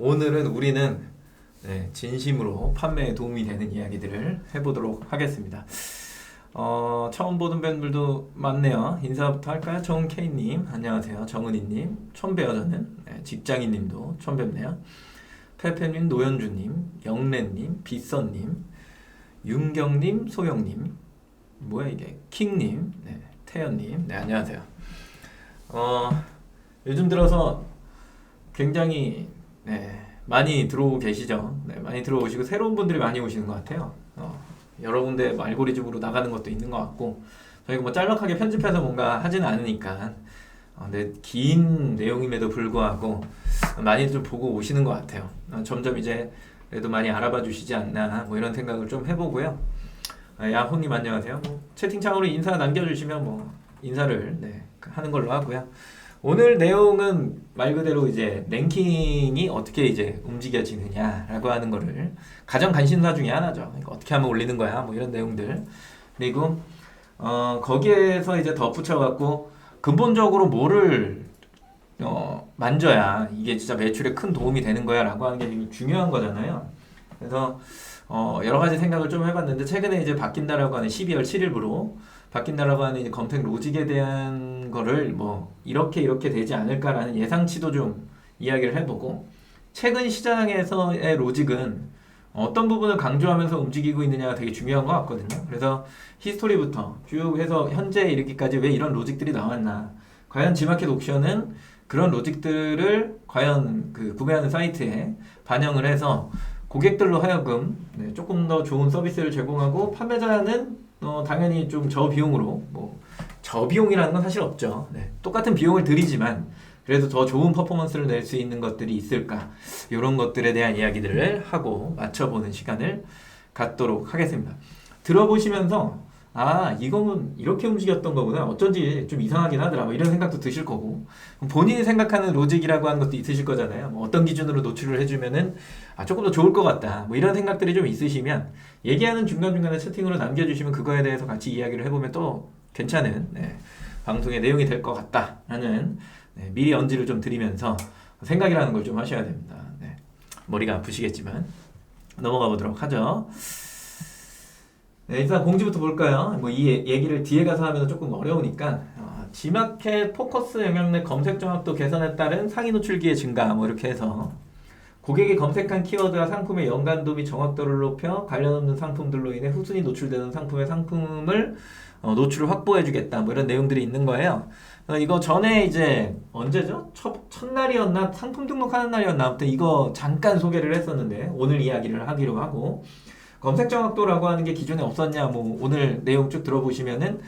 오늘은 우리는 진심으로 판매에 도움이 되는 이야기들을 해보도록 하겠습니다. 처음 보는 분들도 많네요. 인사부터 할까요? 정은K님, 안녕하세요. 정은희님, 처음 봬요 저는. 직장인님도 처음 뵙네요. 페페님, 노현주님, 영래님, 비선님, 윤경님, 소영님, 뭐야 이게, 킹님, 태연님, 안녕하세요. 요즘 들어서 굉장히 많이 들어오고 계시죠? 많이 들어오시고 새로운 분들이 많이 오시는 것 같아요. 여러 군데 알고리즘으로 나가는 것도 있는 것 같고 저희가 뭐 짤막하게 편집해서 뭔가 하지는 않으니까 근데 긴 내용임에도 불구하고 많이 좀 보고 오시는 것 같아요. 점점 이제 그래도 많이 알아봐 주시지 않나 뭐 이런 생각을 좀 해보고요. 야호님 안녕하세요. 뭐 채팅창으로 인사 남겨주시면 뭐 인사를 하는 걸로 하고요. 오늘 내용은 말 그대로 이제 랭킹이 어떻게 이제 움직여지느냐라고 하는 거를 가장 관심사 중에 하나죠. 그러니까 어떻게 하면 올리는 거야, 뭐 이런 내용들. 그리고 거기에서 이제 덧붙여 갖고 근본적으로 뭐를 만져야 이게 진짜 매출에 큰 도움이 되는 거야라고 하는 게 되게 중요한 거잖아요. 그래서 여러 가지 생각을 좀 해봤는데 최근에 이제 바뀐다라고 하는 12월 7일부로 바뀐다라고 하는 이제 검색 로직에 대한 거를 뭐 이렇게 되지 않을까라는 예상치도 좀 이야기를 해보고 최근 시장에서의 로직은 어떤 부분을 강조하면서 움직이고 있느냐가 되게 중요한 것 같거든요. 그래서 히스토리부터 쭉 해서 현재 이르기까지 왜 이런 로직들이 나왔나, 과연 지마켓 옵션은 그런 로직들을 과연 그 구매하는 사이트에 반영을 해서 고객들로 하여금 조금 더 좋은 서비스를 제공하고 판매자는 당연히 좀 저비용으로, 뭐 저비용이라는 건 사실 없죠. 똑같은 비용을 들이지만 그래도 더 좋은 퍼포먼스를 낼 수 있는 것들이 있을까, 이런 것들에 대한 이야기들을 하고 맞춰보는 시간을 갖도록 하겠습니다. 들어보시면서 이거는 이렇게 움직였던 거구나, 어쩐지 좀 이상하긴 하더라, 뭐 이런 생각도 드실 거고, 본인이 생각하는 로직이라고 하는 것도 있으실 거잖아요. 뭐 어떤 기준으로 노출을 해주면은 조금 더 좋을 것 같다, 뭐 이런 생각들이 좀 있으시면 얘기하는 중간중간에 채팅으로 남겨주시면 그거에 대해서 같이 이야기를 해보면 또 괜찮은 방송의 내용이 될 것 같다라는 미리 언지를 좀 드리면서 생각이라는 걸 좀 하셔야 됩니다. 머리가 아프시겠지만 넘어가 보도록 하죠. 일단 공지부터 볼까요? 뭐 이 얘기를 뒤에 가서 하면 조금 어려우니까 G마켓 포커스 영향력 검색 정확도 개선에 따른 상위 노출기의 증가, 뭐 이렇게 해서 고객이 검색한 키워드와 상품의 연관도 및 정확도를 높여 관련 없는 상품들로 인해 후순위 노출되는 상품의 상품을 노출을 확보해주겠다, 뭐 이런 내용들이 있는 거예요. 이거 전에 이제 언제죠? 첫날이었나? 상품 등록하는 날이었나? 아무튼 이거 잠깐 소개를 했었는데 오늘 이야기를 하기로 하고, 검색 정확도라고 하는 게 기존에 없었냐, 뭐 오늘 내용 쭉 들어보시면은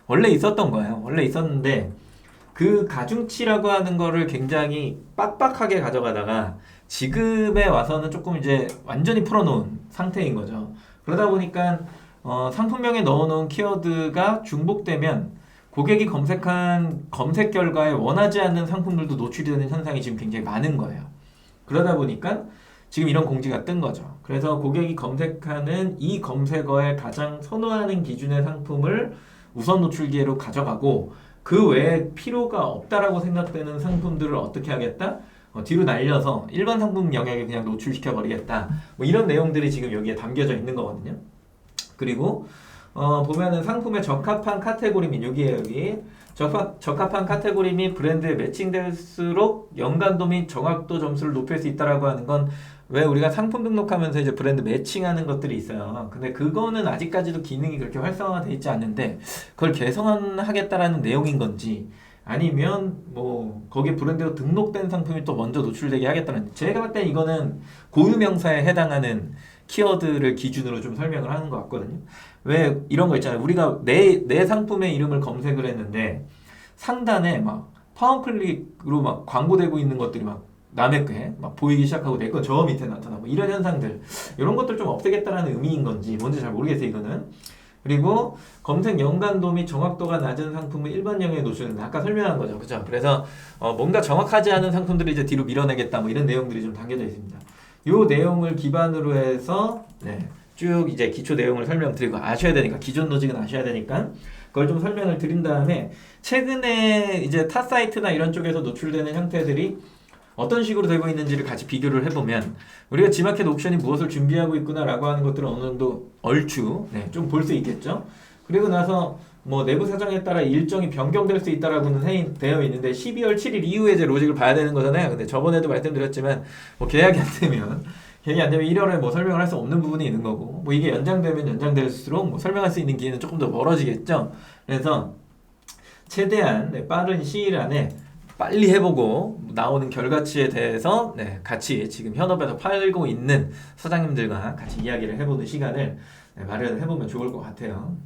원래 있었던 거예요. 원래 있었는데 그 가중치라고 하는 거를 굉장히 빡빡하게 가져가다가 지금에 와서는 조금 이제 완전히 풀어놓은 상태인 거죠. 그러다 보니까 상품명에 넣어놓은 키워드가 중복되면 고객이 검색한 검색 결과에 원하지 않는 상품들도 노출이 되는 현상이 지금 굉장히 많은 거예요. 그러다 보니까 지금 이런 공지가 뜬 거죠. 그래서 고객이 검색하는 이 검색어에 가장 선호하는 기준의 상품을 우선 노출 기회로 가져가고 그 외에 필요가 없다라고 생각되는 상품들을 어떻게 하겠다? 뒤로 날려서 일반 상품 영역에 그냥 노출시켜 버리겠다, 뭐 이런 내용들이 지금 여기에 담겨져 있는 거거든요. 그리고 보면은 상품에 적합한 카테고리 및 여기 적합한 카테고리 및 브랜드에 매칭될수록 연관도 및 정확도 점수를 높일 수 있다라고 하는 건, 왜 우리가 상품 등록하면서 이제 브랜드 매칭하는 것들이 있어요. 근데 그거는 아직까지도 기능이 그렇게 활성화되어 있지 않는데 그걸 개선하겠다라는 내용인 건지, 아니면 뭐 거기에 브랜드로 등록된 상품이 또 먼저 노출되게 하겠다는, 제가 볼 땐 이거는 고유 명사에 해당하는 키워드를 기준으로 좀 설명을 하는 것 같거든요. 왜 이런 거 있잖아요. 우리가 내 상품의 이름을 검색을 했는데 상단에 막 파워클릭으로 막 광고되고 있는 것들이 막 남의 게 막 보이기 시작하고 내 건 저 밑에 나타나고 이런 현상들, 이런 것들 좀 없애겠다라는 의미인 건지 뭔지 잘 모르겠어요 이거는. 그리고 검색 연관도 및 정확도가 낮은 상품은 일반 영역에 노출된다, 아까 설명한 거죠, 그죠? 그래서 뭔가 정확하지 않은 상품들을 이제 뒤로 밀어내겠다, 뭐 이런 내용들이 좀 담겨져 있습니다. 이 내용을 기반으로 해서 쭉 이제 기초 내용을 설명드리고, 아셔야 되니까, 기존 로직은 아셔야 되니까 그걸 좀 설명을 드린 다음에 최근에 이제 타 사이트나 이런 쪽에서 노출되는 형태들이 어떤 식으로 되고 있는지를 같이 비교를 해보면 우리가 G마켓 옥션이 무엇을 준비하고 있구나라고 하는 것들을 어느 정도 얼추 좀 볼 수 있겠죠. 그리고 나서 뭐 내부 사정에 따라 일정이 변경될 수 있다라고는 되어 있는데 12월 7일 이후에 이제 로직을 봐야 되는 거잖아요. 근데 저번에도 말씀드렸지만 뭐 계약이 안 되면 1월에 뭐 설명을 할 수 없는 부분이 있는 거고 뭐 이게 연장되면 연장될수록 뭐 설명할 수 있는 기회는 조금 더 멀어지겠죠. 그래서 최대한 빠른 시일 안에 빨리 해보고 나오는 결과치에 대해서 같이 지금 현업에서 팔고 있는 사장님들과 같이 이야기를 해보는 시간을 마련해보면 좋을 것 같아요.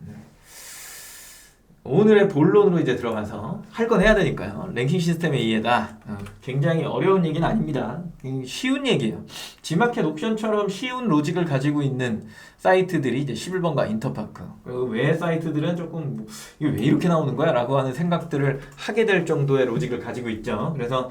오늘의 본론으로 이제 들어가서 할 건 해야 되니까요. 랭킹 시스템에 의해다. 굉장히 어려운 얘기는 아닙니다. 쉬운 얘기예요. G마켓 옥션처럼 쉬운 로직을 가지고 있는 사이트들이 이제 11번가 인터파크. 그 외의 사이트들은 조금 이게 왜 이렇게 나오는 거야? 라고 하는 생각들을 하게 될 정도의 로직을 가지고 있죠. 그래서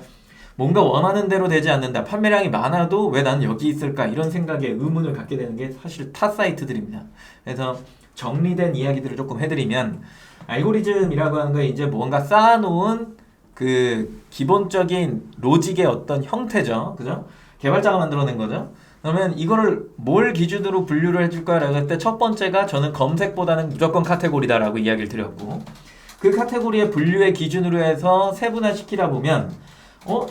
뭔가 원하는 대로 되지 않는다. 판매량이 많아도 왜 나는 여기 있을까? 이런 생각에 의문을 갖게 되는 게 사실 타 사이트들입니다. 그래서 정리된 이야기들을 조금 해드리면 알고리즘이라고 하는 건 이제 뭔가 쌓아놓은 그 기본적인 로직의 어떤 형태죠. 그죠? 개발자가 만들어낸 거죠. 그러면 이거를 뭘 기준으로 분류를 해줄까라고 할 때 첫 번째가 저는 검색보다는 무조건 카테고리다라고 이야기를 드렸고 그 카테고리의 분류의 기준으로 해서 세분화시키다 보면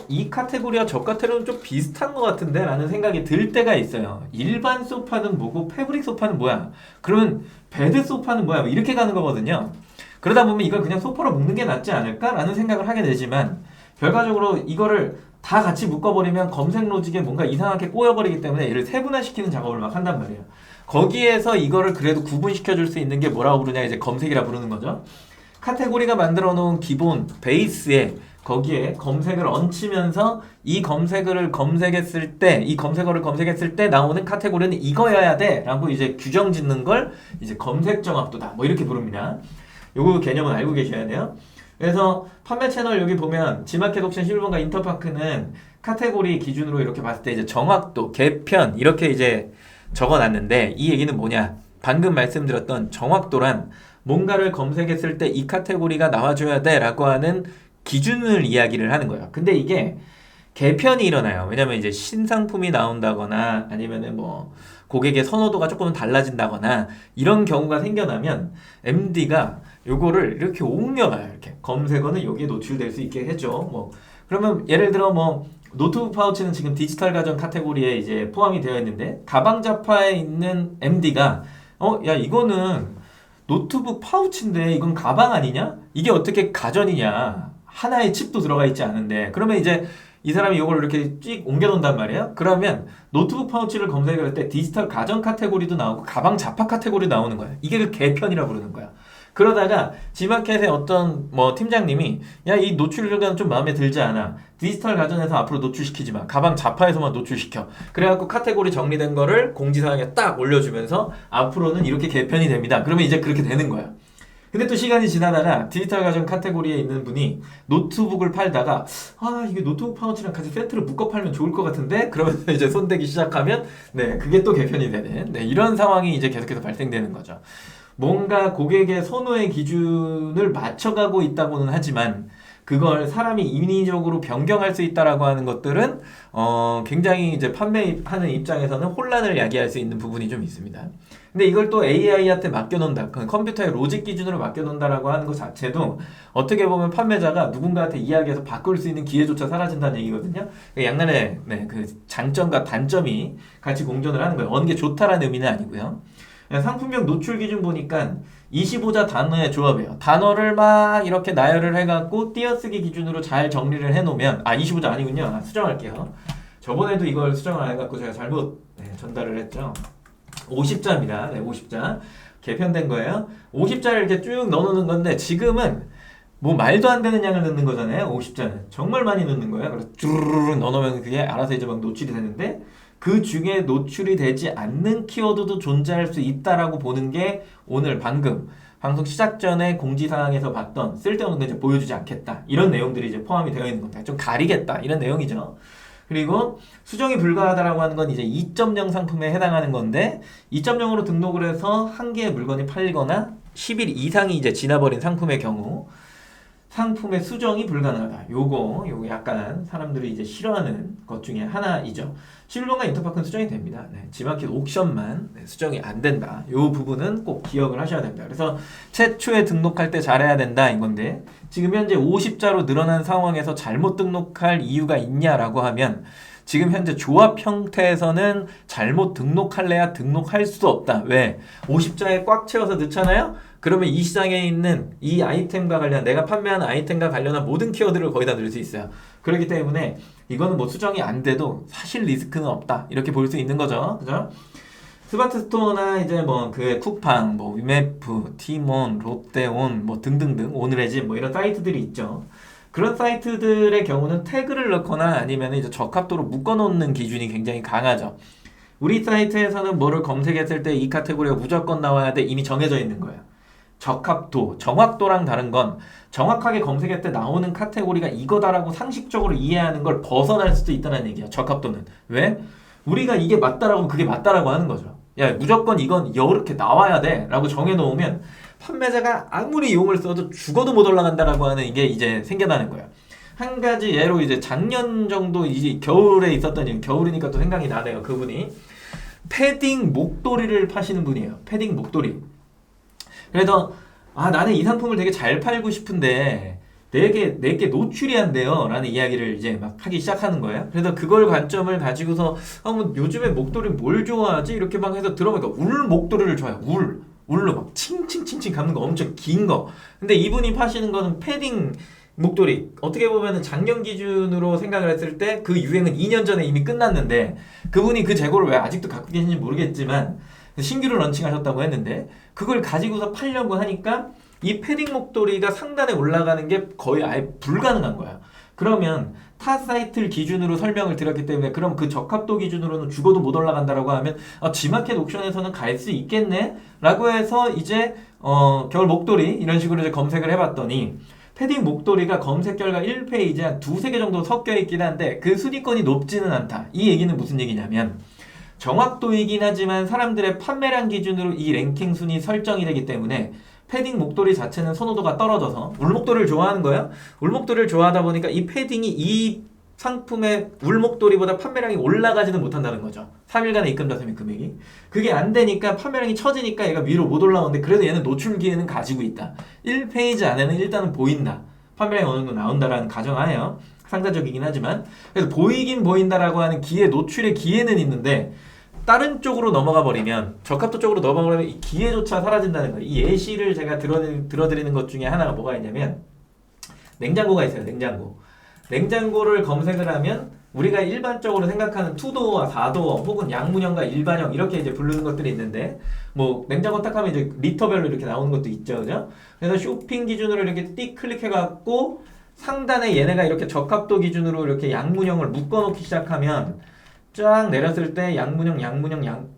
이 카테고리와 저 카테고리는 좀 비슷한 것 같은데 라는 생각이 들 때가 있어요. 일반 소파는 뭐고 패브릭 소파는 뭐야? 그러면 베드 소파는 뭐야? 뭐 이렇게 가는 거거든요. 그러다 보면 이걸 그냥 소파로 묶는 게 낫지 않을까라는 생각을 하게 되지만 결과적으로 이거를 다 같이 묶어버리면 검색 로직에 뭔가 이상하게 꼬여버리기 때문에 얘를 세분화시키는 작업을 막 한단 말이에요. 거기에서 이거를 그래도 구분시켜줄 수 있는 게 뭐라고 부르냐 이제 검색이라 부르는 거죠. 카테고리가 만들어 놓은 기본 베이스에 거기에 검색을 얹히면서 이 검색어를 검색했을 때 나오는 카테고리는 이거여야 돼 라고 이제 규정 짓는 걸 이제 검색 정확도다 뭐 이렇게 부릅니다. 요거 개념은 알고 계셔야 돼요. 그래서 판매 채널 여기 보면 G마켓 옥션 11번가 인터파크는 카테고리 기준으로 이렇게 봤을 때 이제 정확도, 개편 이렇게 이제 적어놨는데 이 얘기는 뭐냐? 방금 말씀드렸던 정확도란 뭔가를 검색했을 때 이 카테고리가 나와줘야 돼 라고 하는 기준을 이야기를 하는 거예요. 근데 이게 개편이 일어나요. 왜냐면 이제 신상품이 나온다거나 아니면은 뭐 고객의 선호도가 조금 달라진다거나 이런 경우가 생겨나면 MD가 요거를 이렇게 옮겨가요. 이렇게 검색어는 여기에 노출될 수 있게 해줘. 뭐 그러면 예를 들어 뭐 노트북 파우치는 지금 디지털 가전 카테고리에 이제 포함이 되어 있는데 가방 잡화에 있는 MD가 야 이거는 노트북 파우치인데 이건 가방 아니냐? 이게 어떻게 가전이냐? 하나의 칩도 들어가 있지 않은데 그러면 이제 이 사람이 이걸 이렇게 찍 옮겨놓는단 말이에요. 그러면 노트북 파우치를 검색을 할 때 디지털 가전 카테고리도 나오고 가방 잡화 카테고리도 나오는 거야. 이게 그 개편이라 부르는 거야. 그러다가 G마켓의 어떤 뭐 팀장님이 야 이 노출력은 좀 마음에 들지 않아. 디지털 가전에서 앞으로 노출시키지 마. 가방 잡화에서만 노출시켜. 그래갖고 카테고리 정리된 거를 공지사항에 딱 올려주면서 앞으로는 이렇게 개편이 됩니다. 그러면 이제 그렇게 되는 거야. 근데 또 시간이 지나다가 디지털 가전 카테고리에 있는 분이 노트북을 팔다가 이게 노트북 파우치랑 같이 세트로 묶어 팔면 좋을 것 같은데 그러면서 이제 손대기 시작하면 그게 또 개편이 되는 이런 상황이 이제 계속해서 발생되는 거죠. 뭔가 고객의 선호의 기준을 맞춰가고 있다고는 하지만 그걸 사람이 인위적으로 변경할 수 있다라고 하는 것들은 굉장히 이제 판매하는 입장에서는 혼란을 야기할 수 있는 부분이 좀 있습니다. 근데 이걸 또 AI한테 맡겨놓는다, 컴퓨터의 로직 기준으로 맡겨놓는다라고 하는 것 자체도 어떻게 보면 판매자가 누군가한테 이야기해서 바꿀 수 있는 기회조차 사라진다는 얘기거든요. 양날의 그 장점과 단점이 같이 공존을 하는 거예요. 어느 게 좋다라는 의미는 아니고요. 상품명 노출 기준 보니까 25자 단어의 조합이에요. 단어를 막 이렇게 나열을 해갖고 띄어쓰기 기준으로 잘 정리를 해놓으면 25자 아니군요. 수정할게요. 저번에도 이걸 수정을 안 해갖고 제가 잘못 전달을 했죠. 50자입니다. 50자 개편된 거예요. 50자를 이렇게 쭉 넣어놓는 건데 지금은 뭐 말도 안 되는 양을 넣는 거잖아요. 50자는 정말 많이 넣는 거예요. 그래서 쭈르르 넣어놓으면 그게 알아서 이제 막 노출이 되는데 그 중에 노출이 되지 않는 키워드도 존재할 수 있다라고 보는 게 오늘 방금 방송 시작 전에 공지사항에서 봤던 쓸데없는 거 이제 보여주지 않겠다 이런 내용들이 이제 포함이 되어 있는 겁니다. 좀 가리겠다 이런 내용이죠. 그리고 수정이 불가하다라고 하는 건 이제 2.0 상품에 해당하는 건데 2.0으로 등록을 해서 한 개의 물건이 팔리거나 10일 이상이 이제 지나버린 상품의 경우 상품의 수정이 불가능하다. 요거 약간 사람들이 이제 싫어하는 것 중에 하나이죠. 실론과 인터파크는 수정이 됩니다. 네, G마켓 옥션만 수정이 안 된다. 요 부분은 꼭 기억을 하셔야 됩니다. 그래서 최초에 등록할 때 잘해야 된다 이건데, 지금 현재 50자로 늘어난 상황에서 잘못 등록할 이유가 있냐라고 하면, 지금 현재 조합 형태에서는 잘못 등록할래야 등록할 수 없다. 왜? 50자에 꽉 채워서 넣잖아요? 그러면 이 시장에 있는 이 아이템과 관련, 내가 판매하는 아이템과 관련한 모든 키워드를 거의 다 넣을 수 있어요. 그렇기 때문에 이거는 뭐 수정이 안 돼도 사실 리스크는 없다. 이렇게 볼 수 있는 거죠. 그죠? 스마트 스토어나 이제 뭐 그 쿠팡, 뭐 위메프, 티몬, 롯데온, 뭐 등등등, 오늘의 집 뭐 이런 사이트들이 있죠. 그런 사이트들의 경우는 태그를 넣거나 아니면 이제 적합도로 묶어놓는 기준이 굉장히 강하죠. 우리 사이트에서는 뭐를 검색했을 때 이 카테고리가 무조건 나와야 돼 이미 정해져 있는 거예요. 적합도, 정확도랑 다른 건 정확하게 검색할 때 나오는 카테고리가 이거다라고 상식적으로 이해하는 걸 벗어날 수도 있다는 얘기야. 적합도는. 왜? 우리가 이게 맞다라고 그게 맞다라고 하는 거죠. 야, 무조건 이건 이렇게 나와야 돼 라고 정해놓으면 판매자가 아무리 용을 써도 죽어도 못 올라간다라고 하는 이게 이제 생겨나는 거예요. 한 가지 예로 이제 작년 정도 이제 겨울에 있었던 일, 겨울이니까 또 생각이 나네요. 그분이 패딩 목도리를 파시는 분이에요. 패딩 목도리. 그래서 나는 이 상품을 되게 잘 팔고 싶은데 내게 노출이 안 돼요 라는 이야기를 이제 막 하기 시작하는 거예요. 그래서 그걸 관점을 가지고서 뭐 요즘에 목도리 뭘 좋아하지? 이렇게 막 해서 들어보니까 울 목도리를 좋아해요. 울로 막 칭칭칭칭 감는 거 엄청 긴 거. 근데 이분이 파시는 거는 패딩 목도리. 어떻게 보면은 작년 기준으로 생각을 했을 때 그 유행은 2년 전에 이미 끝났는데 그분이 그 재고를 왜 아직도 갖고 계신지 모르겠지만 신규로 런칭하셨다고 했는데 그걸 가지고서 팔려고 하니까 이 패딩 목도리가 상단에 올라가는 게 거의 아예 불가능한 거야. 그러면 타 사이트를 기준으로 설명을 드렸기 때문에 그럼 그 적합도 기준으로는 죽어도 못 올라간다라고 하면 G마켓 옥션에서는 갈 수 있겠네? 라고 해서 이제 겨울 목도리 이런 식으로 이제 검색을 해봤더니 패딩 목도리가 검색 결과 1페이지에 한 두세 개 정도 섞여 있긴 한데 그 순위권이 높지는 않다. 이 얘기는 무슨 얘기냐면 정확도이긴 하지만 사람들의 판매량 기준으로 이 랭킹 순위 설정이 되기 때문에 패딩 목도리 자체는 선호도가 떨어져서 울목도리를 좋아하는 거예요. 울목도리를 좋아하다 보니까 이 패딩이 이 상품의 울목도리보다 판매량이 올라가지는 못한다는 거죠. 3일간의 입금 자금의 금액이. 그게 안 되니까 판매량이 처지니까 얘가 위로 못 올라오는데 그래도 얘는 노출 기회는 가지고 있다. 1페이지 안에는 일단은 보인다. 판매량이 어느 정도 나온다라는 가정하에요. 상대적이긴 하지만. 그래서 보이긴 보인다라고 하는 기회, 노출의 기회는 있는데 다른 쪽으로 넘어가 버리면 적합도 쪽으로 넘어가 버리면 이 기회조차 사라진다는 거예요. 이 예시를 제가 들어드리는 것 중에 하나가 뭐가 있냐면 냉장고가 있어요. 냉장고를 검색을 하면 우리가 일반적으로 생각하는 투도어와 4도어 혹은 양문형과 일반형 이렇게 이제 부르는 것들이 있는데 뭐 냉장고 딱 하면 이제 리터별로 이렇게 나오는 것도 있죠. 그죠? 그래서 쇼핑 기준으로 이렇게 띡 클릭해 갖고 상단에 얘네가 이렇게 적합도 기준으로 이렇게 양문형을 묶어놓기 시작하면 쫙 내렸을 때 양문형 일반형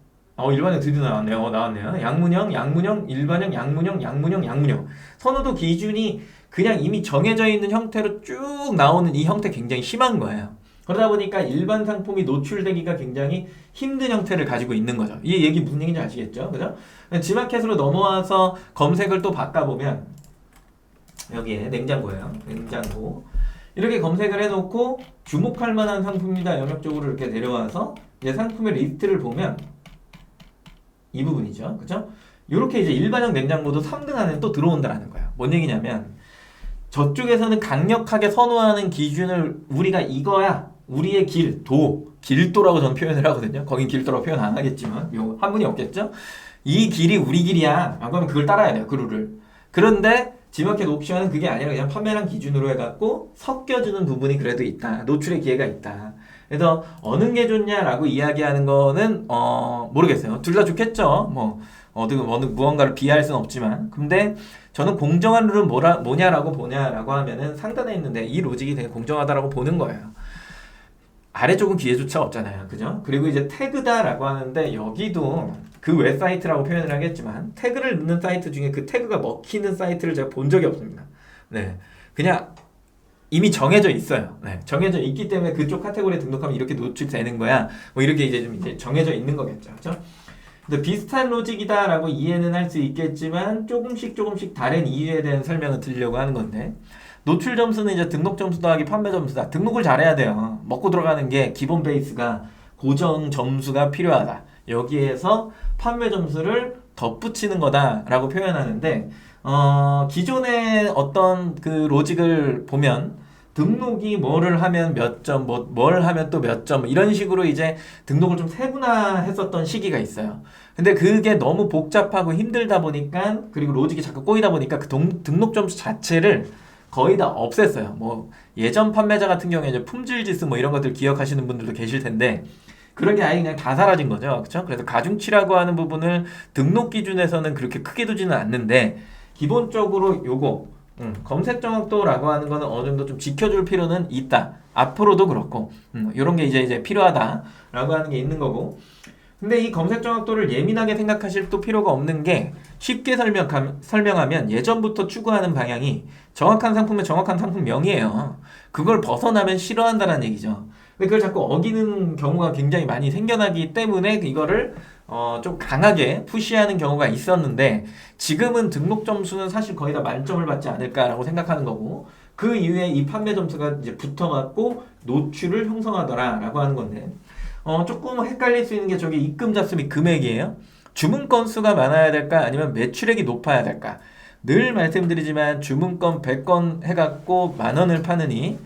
드디어 나왔네요. 나왔네요. 양문형, 일반형, 양문형. 선호도 기준이 그냥 이미 정해져 있는 형태로 쭉 나오는 이 형태 굉장히 심한 거예요. 그러다 보니까 일반 상품이 노출되기가 굉장히 힘든 형태를 가지고 있는 거죠. 이 얘기 무슨 얘기인지 아시겠죠? 그죠? G마켓으로 넘어와서 검색을 또 바꿔보면 여기에 냉장고예요. 냉장고. 이렇게 검색을 해놓고 주목할 만한 상품이다 영역적으로 이렇게 내려와서 이제 상품의 리스트를 보면 이 부분이죠. 그죠? 이렇게 이제 일반형 냉장고도 3등 안에 또 들어온다는 거예요. 뭔 얘기냐면 저쪽에서는 강력하게 선호하는 기준을 우리가 이거야. 우리의 길도라고 저는 표현을 하거든요. 거긴 길도라고 표현 안 하겠지만 요 한문이 없겠죠? 이 길이 우리 길이야. 라고 하면 그걸 따라야 돼요. 그 룰을. 그런데 G마켓 옥션은 그게 아니라 그냥 판매량 기준으로 해갖고 섞여주는 부분이 그래도 있다. 노출의 기회가 있다. 그래서 어느 게 좋냐라고 이야기하는 거는 모르겠어요. 둘 다 좋겠죠. 어느 무언가를 비하할 수는 없지만 근데 저는 공정한 룰은 뭐냐라고 보냐라고 하면은 상단에 있는데 이 로직이 되게 공정하다라고 보는 거예요. 아래쪽은 기회조차 없잖아요. 그죠? 그리고 이제 태그다라고 하는데 여기도 그 외 사이트라고 표현을 하겠지만 태그를 넣는 사이트 중에 그 태그가 먹히는 사이트를 제가 본 적이 없습니다. 네, 그냥 이미 정해져 있어요. 네, 정해져 있기 때문에 그쪽 카테고리에 등록하면 이렇게 노출되는 거야. 뭐 이렇게 이제 좀 이제 정해져 있는 거겠죠. 그죠? 근데 비슷한 로직이다라고 이해는 할 수 있겠지만 조금씩 다른 이유에 대한 설명을 드리려고 하는 건데 노출 점수는 이제 등록 점수 더하기 판매 점수다. 등록을 잘해야 돼요. 먹고 들어가는 게 기본 베이스가 고정 점수가 필요하다. 여기에서 판매 점수를 덧붙이는 거다라고 표현하는데 기존의 어떤 그 로직을 보면 등록이 뭐를 하면 몇 점, 뭘 하면 또 몇 점, 이런 식으로 이제 등록을 좀 세분화했었던 시기가 있어요. 근데 그게 너무 복잡하고 힘들다 보니까, 그리고 로직이 자꾸 꼬이다 보니까 그 등록 점수 자체를 거의 다 없앴어요. 뭐 예전 판매자 같은 경우에 이제 품질 지수 뭐 이런 것들 기억하시는 분들도 계실 텐데, 그런 게 아예 그냥 다 사라진 거죠. 그렇죠? 그래서 가중치라고 하는 부분을 등록 기준에서는 그렇게 크게 두지는 않는데, 기본적으로 요거 검색 정확도라고 하는 거는 어느 정도 좀 지켜줄 필요는 있다. 앞으로도 그렇고 이런 게 이제 필요하다라고 하는 게 있는 거고. 근데 이 검색 정확도를 예민하게 생각하실 또 필요가 없는 게, 쉽게 설명하면 예전부터 추구하는 방향이 정확한 상품의 정확한 상품명이에요. 그걸 벗어나면 싫어한다는 얘기죠. 근데 그걸 자꾸 어기는 경우가 굉장히 많이 생겨나기 때문에 이거를 좀 강하게 푸시하는 경우가 있었는데, 지금은 등록 점수는 사실 거의 다 만점을 받지 않을까라고 생각하는 거고, 그 이후에 이 판매 점수가 이제 붙어갖고 노출을 형성하더라라고 하는 건데, 조금 헷갈릴 수 있는 게 저기 입금 자수 및 금액이에요. 주문 건수가 많아야 될까 아니면 매출액이 높아야 될까? 늘 말씀드리지만 주문건 100건 해갖고 10,000원을 파느니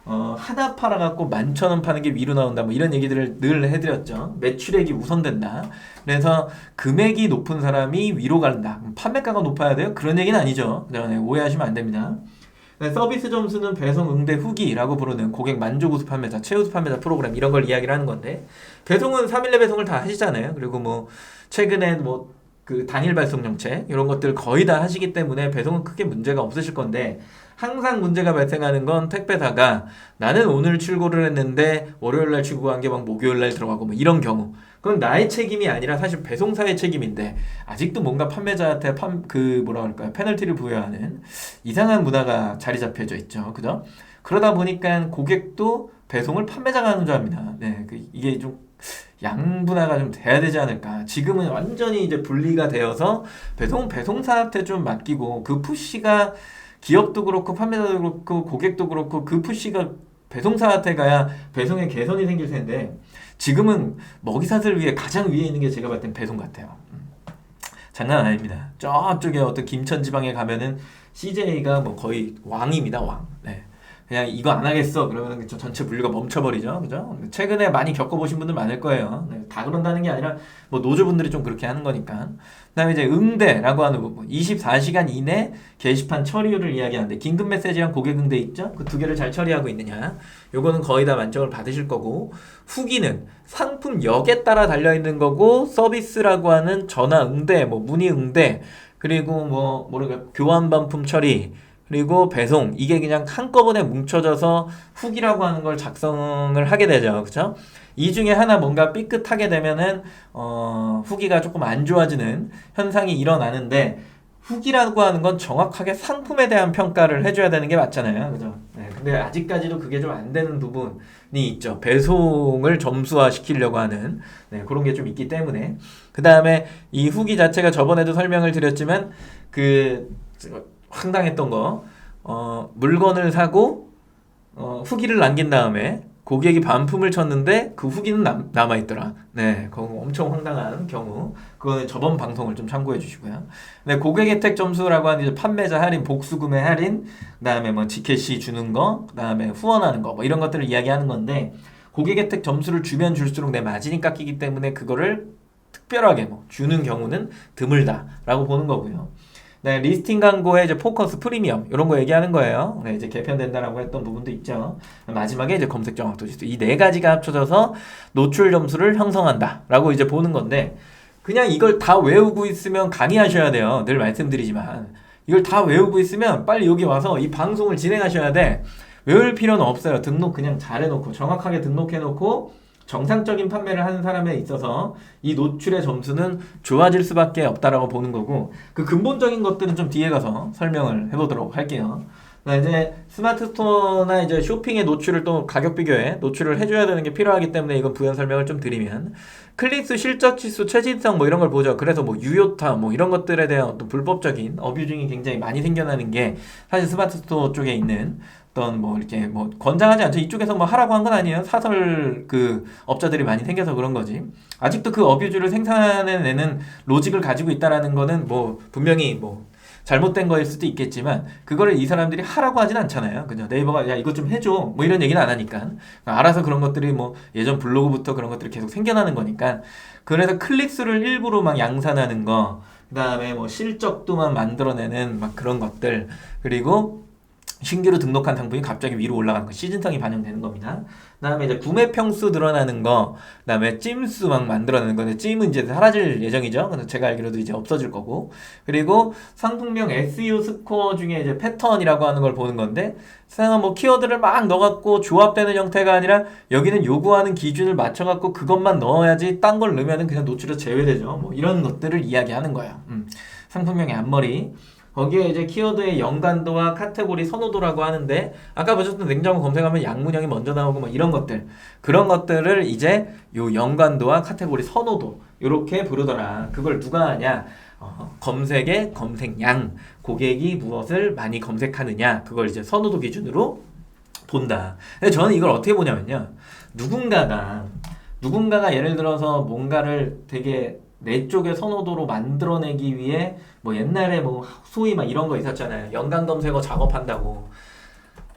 하나 팔아갖고 11,000원 파는 게 위로 나온다, 뭐 이런 얘기들을 늘 해드렸죠. 매출액이 우선된다. 그래서 금액이 높은 사람이 위로 간다. 판매가가 높아야 돼요? 그런 얘기는 아니죠. 네, 오해하시면 안 됩니다. 서비스 점수는 배송 응대 후기라고 부르는 고객 만족 우수 판매자, 최우수 판매자 프로그램, 이런 걸 이야기를 하는 건데, 배송은 3일내 배송을 다 하시잖아요. 그리고 뭐 최근에 뭐 그 당일 발송 정책 이런 것들 거의 다 하시기 때문에 배송은 크게 문제가 없으실 건데, 항상 문제가 발생하는 건 택배사가 나는 오늘 출고를 했는데 월요일날 출고한 게 막 목요일날 들어가고 뭐 이런 경우, 그건 나의 책임이 아니라 사실 배송사의 책임인데, 아직도 뭔가 판매자한테 뭐라 그럴까요, 페널티를 부여하는 이상한 문화가 자리 잡혀져 있죠. 그죠? 그러다 보니까 고객도 배송을 판매자가 하는 줄 압니다. 네, 이게 좀 양분화가 좀 돼야 되지 않을까. 지금은 완전히 이제 분리가 되어서 배송사한테 좀 맡기고, 그 푸시가 기업도 그렇고 판매자도 그렇고 고객도 그렇고 그 푸시가 배송사한테 가야 배송에 개선이 생길 텐데, 지금은 먹이사슬 위에 가장 위에 있는 게 제가 봤을 땐 배송 같아요. 장난 아닙니다. 저쪽에 어떤 김천 지방에 가면은 CJ가 뭐 거의 왕입니다, 왕. 네. 그냥 이거 안 하겠어 그러면 전체 분류가 멈춰버리죠. 그죠? 최근에 많이 겪어보신 분들 많을 거예요. 네, 다 그런다는 게 아니라 뭐 노조분들이 좀 그렇게 하는 거니까. 그다음에 이제 응대라고 하는 부분, 24시간 이내 게시판 처리율을 이야기하는데, 긴급 메시지랑 고객 응대 있죠? 그 두 개를 잘 처리하고 있느냐, 요거는 거의 다 만점을 받으실 거고, 후기는 상품역에 따라 달려있는 거고, 서비스라고 하는 전화 응대, 뭐 문의 응대, 그리고 뭐 모르겠 교환 반품 처리, 그리고 배송, 이게 그냥 한꺼번에 뭉쳐져서 후기라고 하는 걸 작성을 하게 되죠. 그죠? 이 중에 하나 뭔가 삐끗하게 되면은 후기가 조금 안 좋아지는 현상이 일어나는데, 후기라고 하는 건 정확하게 상품에 대한 평가를 해줘야 되는 게 맞잖아요. 그죠? 네, 근데 아직까지도 그게 좀 안 되는 부분이 있죠. 배송을 점수화 시키려고 하는, 네, 그런 게 좀 있기 때문에. 그 다음에 이 후기 자체가 저번에도 설명을 드렸지만, 황당했던 거, 물건을 사고 후기를 남긴 다음에 고객이 반품을 쳤는데 그 후기는 남아있더라. 네, 그거 엄청 황당한 경우. 그거는 저번 방송을 좀 참고해 주시고요. 네, 고객 혜택 점수라고 하는 이제 판매자 할인, 복수구매 할인, 그다음에 뭐 지켓이 주는 거, 그다음에 후원하는 거, 뭐 이런 것들을 이야기하는 건데, 고객 혜택 점수를 주면 줄수록 내 마진이 깎이기 때문에 그거를 특별하게 뭐 주는 경우는 드물다라고 보는 거고요. 네, 리스팅 광고에 이제 포커스, 프리미엄 이런 거 얘기하는 거예요. 네, 이제 개편된다라고 했던 부분도 있죠. 마지막에 이제 검색 정확도 지수, 이 네 가지가 합쳐져서 노출 점수를 형성한다라고 이제 보는 건데, 그냥 이걸 다 외우고 있으면 강의하셔야 돼요. 늘 말씀드리지만 이걸 다 외우고 있으면 빨리 여기 와서 이 방송을 진행하셔야 돼. 외울 필요는 없어요. 등록 그냥 잘 해놓고 정확하게 등록해놓고 정상적인 판매를 하는 사람에 있어서 이 노출의 점수는 좋아질 수밖에 없다라고 보는 거고, 그 근본적인 것들은 좀 뒤에 가서 설명을 해보도록 할게요. 그러니까 이제 스마트 스토어나 이제 쇼핑의 노출을 또 가격 비교에 노출을 해줘야 되는 게 필요하기 때문에 이건 부연 설명을 좀 드리면 클릭수, 실적 지수, 최신성 뭐 이런 걸 보죠. 그래서 뭐 유효타 뭐 이런 것들에 대한 어떤 불법적인 어뷰징이 굉장히 많이 생겨나는 게 사실 스마트 스토어 쪽에 있는 어떤 뭐 이렇게 뭐 권장하지 않죠. 이쪽에서 뭐 하라고 한 건 아니에요. 사설 그 업자들이 많이 생겨서 그런 거지. 아직도 그 어뷰즈를 생산해내는 로직을 가지고 있다라는 거는 뭐 분명히 뭐 잘못된 거일 수도 있겠지만 그거를 이 사람들이 하라고 하진 않잖아요. 그죠? 네이버가 야 이거 좀 해줘 뭐 이런 얘기는 안 하니까 알아서 그런 것들이 뭐 예전 블로그부터 그런 것들이 계속 생겨나는 거니까 그래서 클릭수를 일부러 막 양산하는 거 그다음에 뭐 실적도만 만들어내는 막 그런 것들 그리고 신규로 등록한 상품이 갑자기 위로 올라가는 거 시즌성이 반영되는 겁니다. 그다음에 이제 구매 평수 늘어나는 거, 그다음에 찜수 막 만들어내는 건데 찜은 이제 사라질 예정이죠. 그래서 제가 알기로도 이제 없어질 거고, 그리고 상품명 SEO 스코어 중에 이제 패턴이라고 하는 걸 보는 건데, 사실 뭐 키워드를 막 넣어갖고 조합되는 형태가 아니라 여기는 요구하는 기준을 맞춰갖고 그것만 넣어야지 딴 걸 넣으면은 그냥 노출에서 제외되죠. 뭐 이런 것들을 이야기하는 거예요. 상품명의 앞머리. 거기에 이제 키워드의 연관도와 카테고리 선호도라고 하는데 아까 보셨던 냉장고 검색하면 양문형이 먼저 나오고 뭐 이런 것들 그런 것들을 이제 요 연관도와 카테고리 선호도 이렇게 부르더라. 그걸 누가 하냐? 검색의 검색량 고객이 무엇을 많이 검색하느냐 그걸 이제 선호도 기준으로 본다. 근데 저는 이걸 어떻게 보냐면요. 누군가가 예를 들어서 뭔가를 되게 내 쪽의 선호도로 만들어내기 위해 뭐 옛날에 뭐 소위 막 이런 거 있었잖아요. 연관 검색어 작업한다고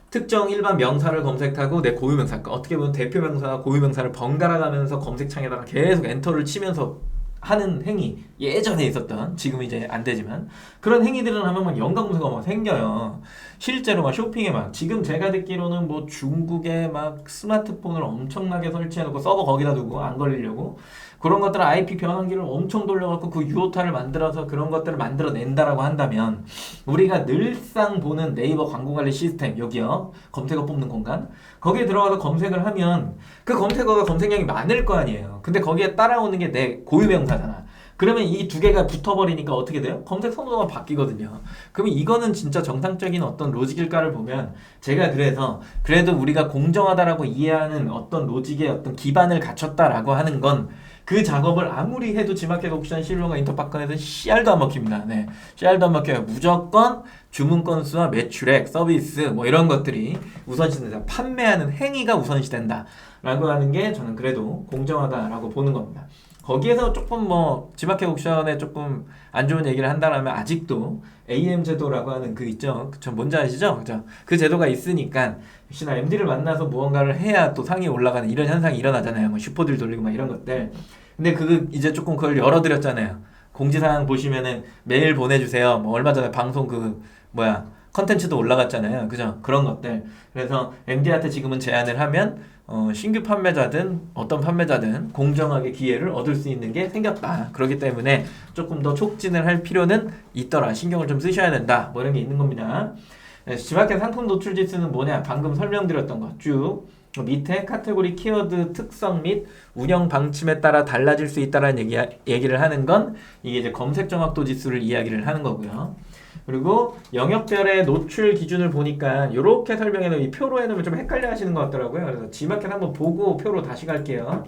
특정 일반 명사를 검색하고 내 고유명사 어떻게 보면 대표 명사와 고유명사를 번갈아 가면서 검색창에다가 계속 엔터를 치면서 하는 행위 예전에 있었던 지금 이제 안 되지만 그런 행위들은 하면 막 연관 검색어가 막 생겨요. 실제로 막 쇼핑에 막 지금 제가 듣기로는 뭐 중국에 막 스마트폰을 엄청나게 설치해놓고 서버 거기다 두고 안 걸리려고 그런 것들을 IP 변환기를 엄청 돌려갖고 그 유효타를 만들어서 그런 것들을 만들어낸다라고 한다면 우리가 늘상 보는 네이버 광고관리 시스템 여기요 검색어 뽑는 공간 거기에 들어가서 검색을 하면 그 검색어가 검색량이 많을 거 아니에요. 근데 거기에 따라오는 게 내 고유명사잖아. 그러면 이 두 개가 붙어버리니까 어떻게 돼요? 검색 선호도가 바뀌거든요. 그러면 이거는 진짜 정상적인 어떤 로직일까를 보면 제가 그래서 그래도 우리가 공정하다라고 이해하는 어떤 로직의 어떤 기반을 갖췄다라고 하는 건 그 작업을 아무리 해도 지마켓 옵션 실로가 인터파크에서 씨알도 안 먹힙니다. 네, 씨알도 안 먹혀요. 무조건 주문 건수와 매출액, 서비스 뭐 이런 것들이 우선시된다. 판매하는 행위가 우선시된다. 라고 하는 게 저는 그래도 공정하다라고 보는 겁니다. 거기에서 조금 뭐 지마켓 옵션에 조금 안 좋은 얘기를 한다라면 아직도 AM 제도라고 하는 그 있죠. 저 뭔지 아시죠? 그죠? 그 제도가 있으니까 역시나 MD를 만나서 무언가를 해야 또 상위 올라가는 이런 현상이 일어나잖아요. 뭐 슈퍼딜 돌리고 막 이런 것들. 근데 그 이제 조금 그걸 열어드렸잖아요. 공지사항 보시면은 메일 보내주세요. 뭐 얼마 전에 방송 그 뭐야 컨텐츠도 올라갔잖아요. 그죠? 그런 것들. 그래서 MD한테 지금은 제안을 하면 신규 판매자든 어떤 판매자든 공정하게 기회를 얻을 수 있는 게 생겼다. 그렇기 때문에 조금 더 촉진을 할 필요는 있더라. 신경을 좀 쓰셔야 된다. 뭐 이런 게 있는 겁니다. 지마켓 상품 노출 지수는 뭐냐? 방금 설명드렸던 거 쭉 밑에 카테고리 키워드 특성 및 운영 방침에 따라 달라질 수 있다라는 얘기를 하는 건 이게 이제 검색 정확도 지수를 이야기를 하는 거고요. 그리고 영역별의 노출 기준을 보니까 이렇게 설명해놓으면 이 표로 해놓으면 좀 헷갈려 하시는 것 같더라고요. 그래서 지마켓 한번 보고 표로 다시 갈게요.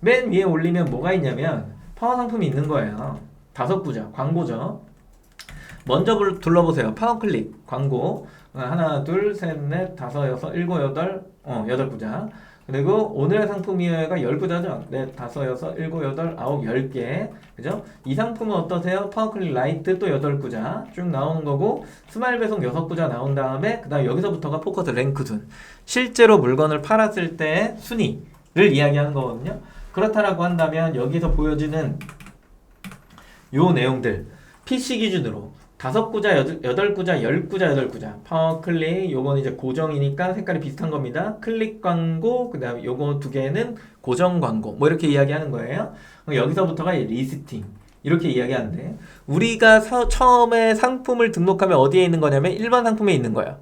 맨 위에 올리면 뭐가 있냐면 파워 상품이 있는 거예요. 5구자 광고죠. 먼저 둘러보세요. 파워클릭 광고 하나 둘 셋 넷 다섯 여섯 일곱 여덟 8구자. 그리고 오늘의 상품이어가 10구자죠. 넷, 다섯, 여섯, 일곱, 여덟, 아홉, 10개. 그죠? 이 상품은 어떠세요? 파워클릭 라이트 또 8구자 쭉 나오는 거고 스마일 배송 6구자 나온 다음에 그 다음 여기서부터가 포커스 랭크순. 실제로 물건을 팔았을 때 순위를 이야기하는 거거든요. 그렇다라고 한다면 여기서 보여지는 요 내용들 PC 기준으로 5구자, 8구자, 10구자, 8구자 파워클릭 요건 이제 고정이니까 색깔이 비슷한 겁니다. 클릭 광고 그 다음에 요거 2개는 고정 광고 뭐 이렇게 이야기하는 거예요. 여기서부터가 리스팅 이렇게 이야기하는데 우리가 처음에 상품을 등록하면 어디에 있는 거냐면 일반 상품에 있는 거예요.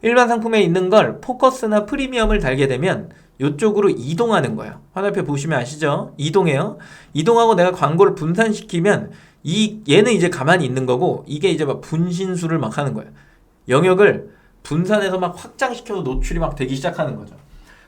일반 상품에 있는 걸 포커스나 프리미엄을 달게 되면 이쪽으로 이동하는 거예요. 화살표 보시면 아시죠? 이동해요. 이동하고 내가 광고를 분산시키면 얘는 이제 가만히 있는 거고 이게 이제 막 분신술을 막 하는 거예요. 영역을 분산해서 막 확장시켜서 노출이 막 되기 시작하는 거죠.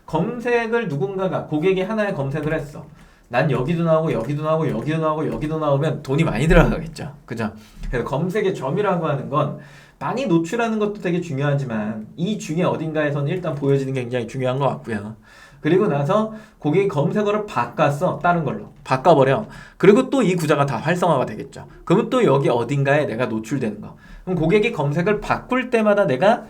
검색을 누군가가 고객이 하나의 검색을 했어. 난 여기도 나오고 여기도 나오고 여기도 나오고 여기도 나오면 돈이 많이 들어가겠죠. 그죠? 그래서 검색의 점이라고 하는 건 많이 노출하는 것도 되게 중요하지만 이 중에 어딘가에서는 일단 보여지는 게 굉장히 중요한 것 같고요. 그리고 나서 고객이 검색어를 바꿨어. 다른 걸로 바꿔버려. 그리고 또 이 구조가 다 활성화가 되겠죠. 그러면 또 여기 어딘가에 내가 노출되는 거. 그럼 고객이 검색을 바꿀 때마다 내가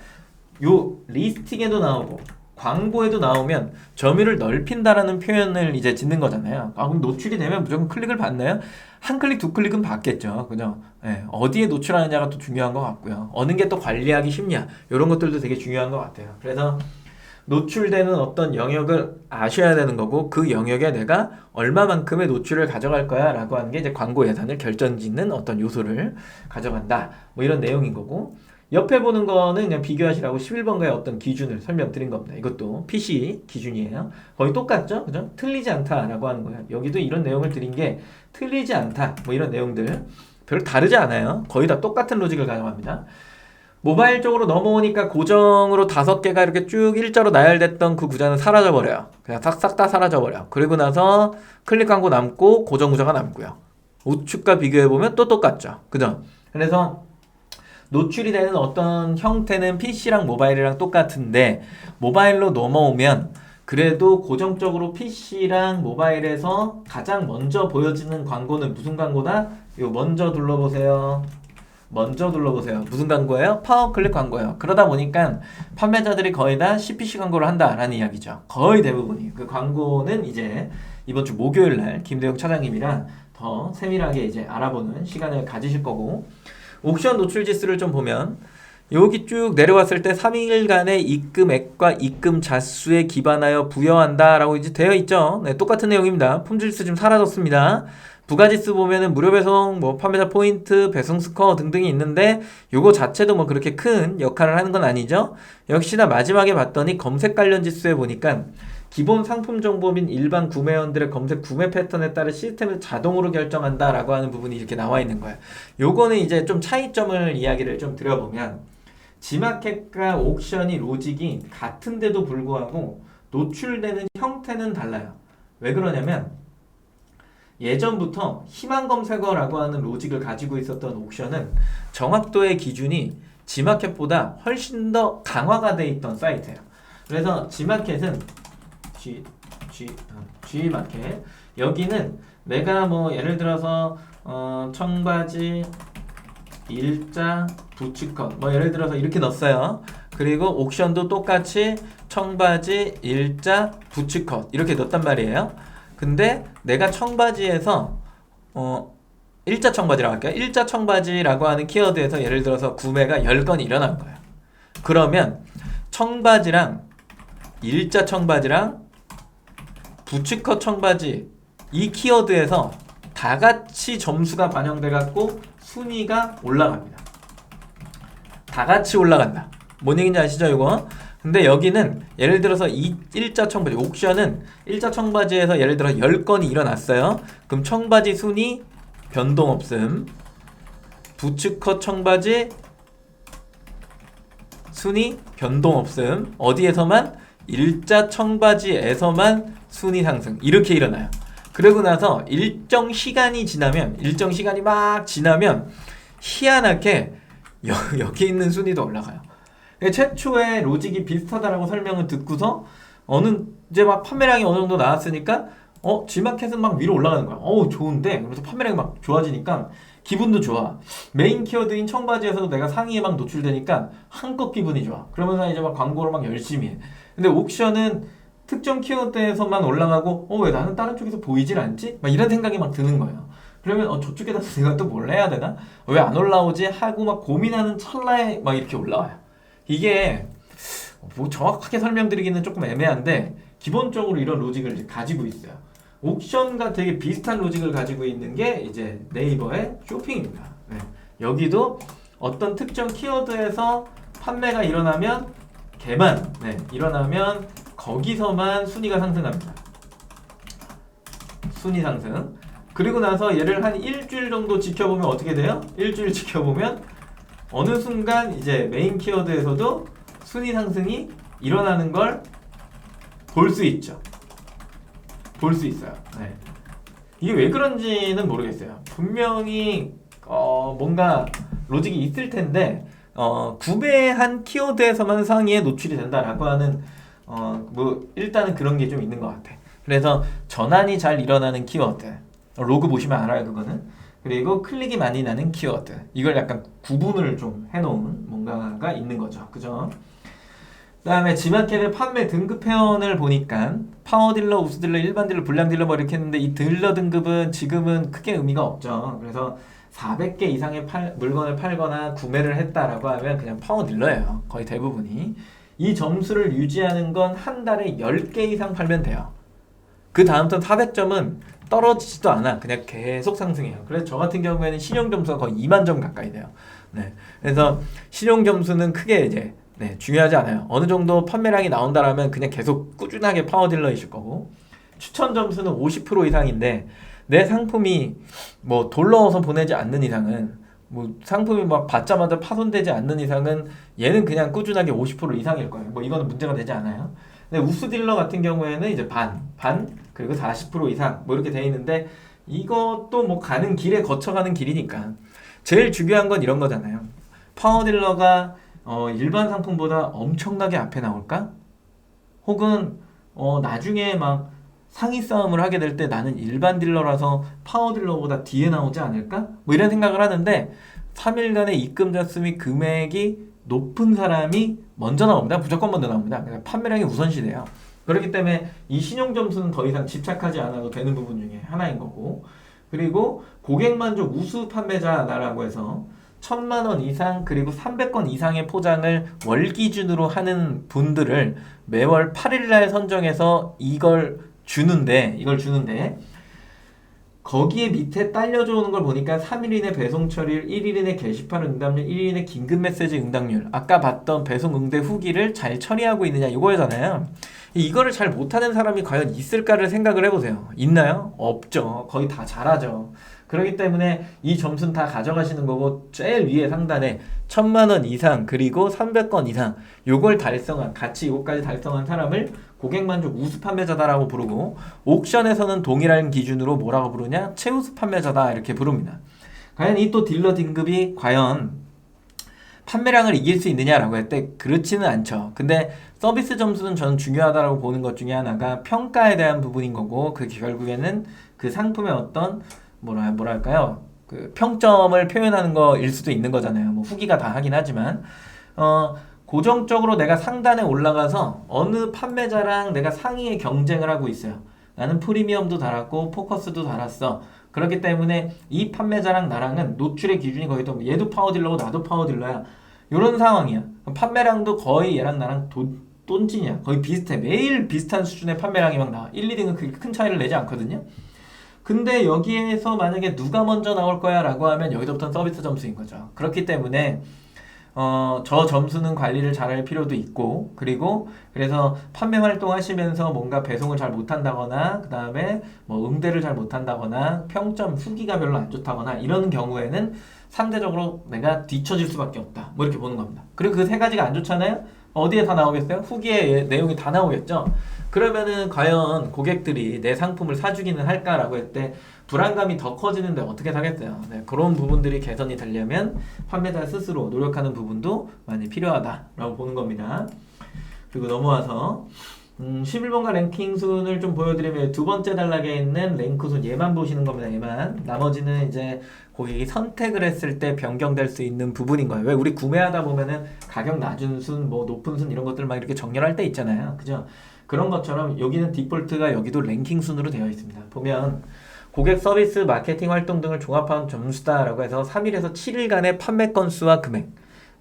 요 리스팅에도 나오고 광고에도 나오면 점유를 넓힌다라는 표현을 이제 짓는 거잖아요. 아, 그럼 노출이 되면 무조건 클릭을 받나요? 한 클릭, 두 클릭은 받겠죠. 그죠? 예, 어디에 노출하느냐가 또 중요한 것 같고요. 어느 게 또 관리하기 쉽냐. 이런 것들도 되게 중요한 것 같아요. 그래서 노출되는 어떤 영역을 아셔야 되는 거고 그 영역에 내가 얼마만큼의 노출을 가져갈 거야 라고 하는 게 이제 광고 예산을 결정짓는 어떤 요소를 가져간다. 뭐 이런 내용인 거고 옆에 보는 거는 그냥 비교하시라고 11번가의 어떤 기준을 설명드린 겁니다. 이것도 PC 기준이에요. 거의 똑같죠? 그죠? 틀리지 않다라고 하는 거예요. 여기도 이런 내용을 드린 게 틀리지 않다. 뭐 이런 내용들 별로 다르지 않아요. 거의 다 똑같은 로직을 가져갑니다. 모바일 쪽으로 넘어오니까 고정으로 5개가 이렇게 쭉 일자로 나열됐던 그 구조는 사라져버려요. 그냥 싹 다 사라져버려. 그리고 나서 클릭 광고 남고 고정 구조가 남고요. 우측과 비교해보면 또 똑같죠. 그죠? 그래서 노출이 되는 어떤 형태는 PC랑 모바일이랑 똑같은데 모바일로 넘어오면 그래도 고정적으로 PC랑 모바일에서 가장 먼저 보여지는 광고는 무슨 광고다? 이거 먼저 둘러보세요. 무슨 광고예요? 파워클릭 광고예요. 그러다 보니까 판매자들이 거의 다 CPC 광고를 한다라는 이야기죠. 거의 대부분이. 그 광고는 이제 이번 주 목요일 날 김대웅 차장님이랑 더 세밀하게 이제 알아보는 시간을 가지실 거고 옥션 노출 지수를 좀 보면 여기 쭉 내려왔을 때 3일간의 입금액과 입금 자수에 기반하여 부여한다 라고 이제 되어 있죠. 네, 똑같은 내용입니다. 품질수 지금 사라졌습니다. 부가지수 보면은 무료 배송, 뭐 판매자 포인트, 배송 스코어 등등이 있는데 요거 자체도 뭐 그렇게 큰 역할을 하는 건 아니죠. 역시나 마지막에 봤더니 검색 관련 지수에 보니까 기본 상품 정보 및 일반 구매원들의 검색 구매 패턴에 따른 시스템을 자동으로 결정한다라고 하는 부분이 이렇게 나와 있는 거예요. 요거는 이제 좀 차이점을 이야기를 좀 드려보면 지마켓과 옥션이 로직이 같은데도 불구하고 노출되는 형태는 달라요. 왜 그러냐면 예전부터 희망 검색어라고 하는 로직을 가지고 있었던 옥션은 정확도의 기준이 지마켓보다 훨씬 더 강화가 돼 있던 사이트예요. 그래서 지마켓은 G마켓 여기는 내가 뭐 예를 들어서 청바지 일자 부츠컷 뭐 예를 들어서 이렇게 넣었어요. 그리고 옥션도 똑같이 청바지 일자 부츠컷 이렇게 넣었단 말이에요. 근데 내가 청바지에서 일자 청바지라고 할게요. 일자 청바지라고 하는 키워드에서 예를 들어서 구매가 10건이 일어난 거예요. 그러면 청바지랑 일자 청바지랑 부츠컷 청바지 이 키워드에서 다 같이 점수가 반영돼 갖고 순위가 올라갑니다. 다 같이 올라간다. 뭔 얘기인지 아시죠 이거? 근데 여기는 예를 들어서 이 일자 청바지 옥션은 일자 청바지에서 예를 들어 10건이 일어났어요. 그럼 청바지 순위 변동 없음. 부츠컷 청바지 순위 변동 없음. 어디에서만? 일자 청바지에서만 순위 상승. 이렇게 일어나요. 그러고 나서 일정 시간이 막 지나면 희한하게 여기 있는 순위도 올라가요. 최초에 로직이 비슷하다라고 설명을 듣고서 이제 막 판매량이 어느 정도 나왔으니까 G마켓은 막 위로 올라가는 거야. 좋은데? 그래서 판매량이 막 좋아지니까 기분도 좋아. 메인 키워드인 청바지에서도 내가 상위에 막 노출되니까 한껏 기분이 좋아. 그러면서 이제 막 광고를 막 열심히 해. 근데 옥션은 특정 키워드에서만 올라가고 왜 나는 다른 쪽에서 보이질 않지? 막 이런 생각이 막 드는 거예요. 그러면 저쪽에다 내가 또 뭘 해야 되나? 왜 안 올라오지? 하고 막 고민하는 찰나에 막 이렇게 올라와요. 이게 뭐 정확하게 설명드리기는 조금 애매한데 기본적으로 이런 로직을 가지고 있어요. 옥션과 되게 비슷한 로직을 가지고 있는 게 이제 네이버의 쇼핑입니다. 네. 여기도 어떤 특정 키워드에서 판매가 일어나면 일어나면 거기서만 순위가 상승합니다. 순위 상승. 그리고 나서 얘를 한 일주일 정도 지켜보면 어떻게 돼요? 일주일 지켜보면 어느 순간 이제 메인 키워드에서도 순위 상승이 일어나는 걸 볼 수 있죠. 볼 수 있어요. 네. 이게 왜 그런지는 모르겠어요. 분명히 뭔가 로직이 있을 텐데 구매한 키워드에서만 상위에 노출이 된다라고 하는 뭐 일단은 그런 게 좀 있는 것 같아. 그래서 전환이 잘 일어나는 키워드, 로그 보시면 알아요 그거는. 그리고 클릭이 많이 나는 키워드, 이걸 약간 구분을 좀 해놓은 뭔가가 있는 거죠. 그죠? 그 다음에 지마켓의 판매 등급 회원을 보니까 파워딜러, 우수딜러, 일반딜러, 불량딜러 뭐 이렇게 했는데 이 딜러 등급은 지금은 크게 의미가 없죠. 그래서 400개 이상의 물건을 팔거나 구매를 했다라고 하면 그냥 파워딜러예요. 거의 대부분이. 이 점수를 유지하는 건 한 달에 10개 이상 팔면 돼요. 그 다음부터 400점은 떨어지지도 않아. 그냥 계속 상승해요. 그래서 저 같은 경우에는 신용 점수가 거의 2만 점 가까이 돼요. 네. 그래서 신용 점수는 크게 이제 중요하지 않아요. 어느 정도 판매량이 나온다라면 그냥 계속 꾸준하게 파워딜러이실 거고, 추천 점수는 50% 이상인데 내 상품이 뭐 돌 넣어서 보내지 않는 이상은, 뭐 상품이 막 받자마자 파손되지 않는 이상은 얘는 그냥 꾸준하게 50% 이상일 거예요. 뭐 이거는 문제가 되지 않아요. 근데 우수딜러 같은 경우에는 이제 반 그리고 40% 이상 뭐 이렇게 돼 있는데, 이것도 뭐 가는 길에 거쳐가는 길이니까 제일 중요한 건 이런 거잖아요. 파워딜러가 일반 상품보다 엄청나게 앞에 나올까? 혹은 나중에 막 상위 싸움을 하게 될 때 나는 일반 딜러라서 파워 딜러보다 뒤에 나오지 않을까? 뭐 이런 생각을 하는데, 3일간의 입금 잔수 및 금액이 높은 사람이 먼저 나옵니다. 무조건 먼저 나옵니다. 그러니까 판매량이 우선시돼요. 그렇기 때문에 이 신용 점수는 더 이상 집착하지 않아도 되는 부분 중에 하나인 거고, 그리고 고객 만족 우수 판매자라고 해서 1000만 원 이상 그리고 300건 이상의 포장을 월 기준으로 하는 분들을 매월 8일날 선정해서 이걸 주는데 거기에 밑에 딸려져 오는 걸 보니까 3일 이내 배송 처리율, 1일 이내 게시판 응답률, 1일 이내 긴급 메시지 응답률, 아까 봤던 배송 응대 후기를 잘 처리하고 있느냐 이거잖아요. 이거를 잘 못하는 사람이 과연 있을까를 생각을 해보세요. 있나요? 없죠. 거의 다 잘하죠. 그렇기 때문에 이 점수는 다 가져가시는 거고, 제일 위에 상단에 1000만 원 이상 그리고 300건 이상 요걸 달성한, 같이 요거까지 달성한 사람을 고객만족 우수 판매자다라고 부르고, 옥션에서는 동일한 기준으로 뭐라고 부르냐? 최우수 판매자다 이렇게 부릅니다. 과연 이 또 딜러 등급이 과연 판매량을 이길 수 있느냐라고 할 때 그렇지는 않죠. 근데 서비스 점수는 저는 중요하다고 보는 것 중에 하나가 평가에 대한 부분인 거고, 그 결국에는 그 상품의 어떤 뭐랄까요? 그 평점을 표현하는 거일 수도 있는 거잖아요. 뭐 후기가 다 하긴 하지만, 고정적으로 내가 상단에 올라가서 어느 판매자랑 내가 상위에 경쟁을 하고 있어요. 나는 프리미엄도 달았고 포커스도 달았어. 그렇기 때문에 이 판매자랑 나랑은 노출의 기준이 거의 또 얘도 파워딜러고 나도 파워딜러야. 이런 상황이야. 판매량도 거의 얘랑 나랑 돈찐이야. 거의 비슷해. 매일 비슷한 수준의 판매량이 막 나와. 1, 2등은 그렇게 큰 차이를 내지 않거든요. 근데 여기에서 만약에 누가 먼저 나올 거야 라고 하면 여기서부터는 서비스 점수인 거죠. 그렇기 때문에 저 점수는 관리를 잘할 필요도 있고, 그리고 그래서 판매 활동 하시면서 뭔가 배송을 잘 못한다거나, 그 다음에 뭐 응대를 잘 못한다거나, 평점 후기가 별로 안 좋다거나 이런 경우에는 상대적으로 내가 뒤처질 수밖에 없다, 뭐 이렇게 보는 겁니다. 그리고 그 세 가지가 안 좋잖아요. 어디에 다 나오겠어요? 후기에 내용이 다 나오겠죠. 그러면은 과연 고객들이 내 상품을 사주기는 할까라고 할 때 불안감이 더 커지는데 어떻게 사겠어요. 네, 그런 부분들이 개선이 되려면 판매자 스스로 노력하는 부분도 많이 필요하다라고 보는 겁니다. 그리고 넘어와서 11번가 랭킹 순을 좀 보여드리면, 두 번째 단락에 있는 랭크 순 얘만 보시는 겁니다. 얘만. 나머지는 이제 고객이 선택을 했을 때 변경될 수 있는 부분인 거예요. 왜 우리 구매하다 보면은 가격 낮은 순, 뭐 높은 순 이런 것들 막 이렇게 정렬할 때 있잖아요. 그죠? 그런 것처럼 여기는 디폴트가 여기도 랭킹 순으로 되어 있습니다. 보면 고객 서비스, 마케팅 활동 등을 종합한 점수다라고 해서 3일에서 7일간의 판매 건수와 금액,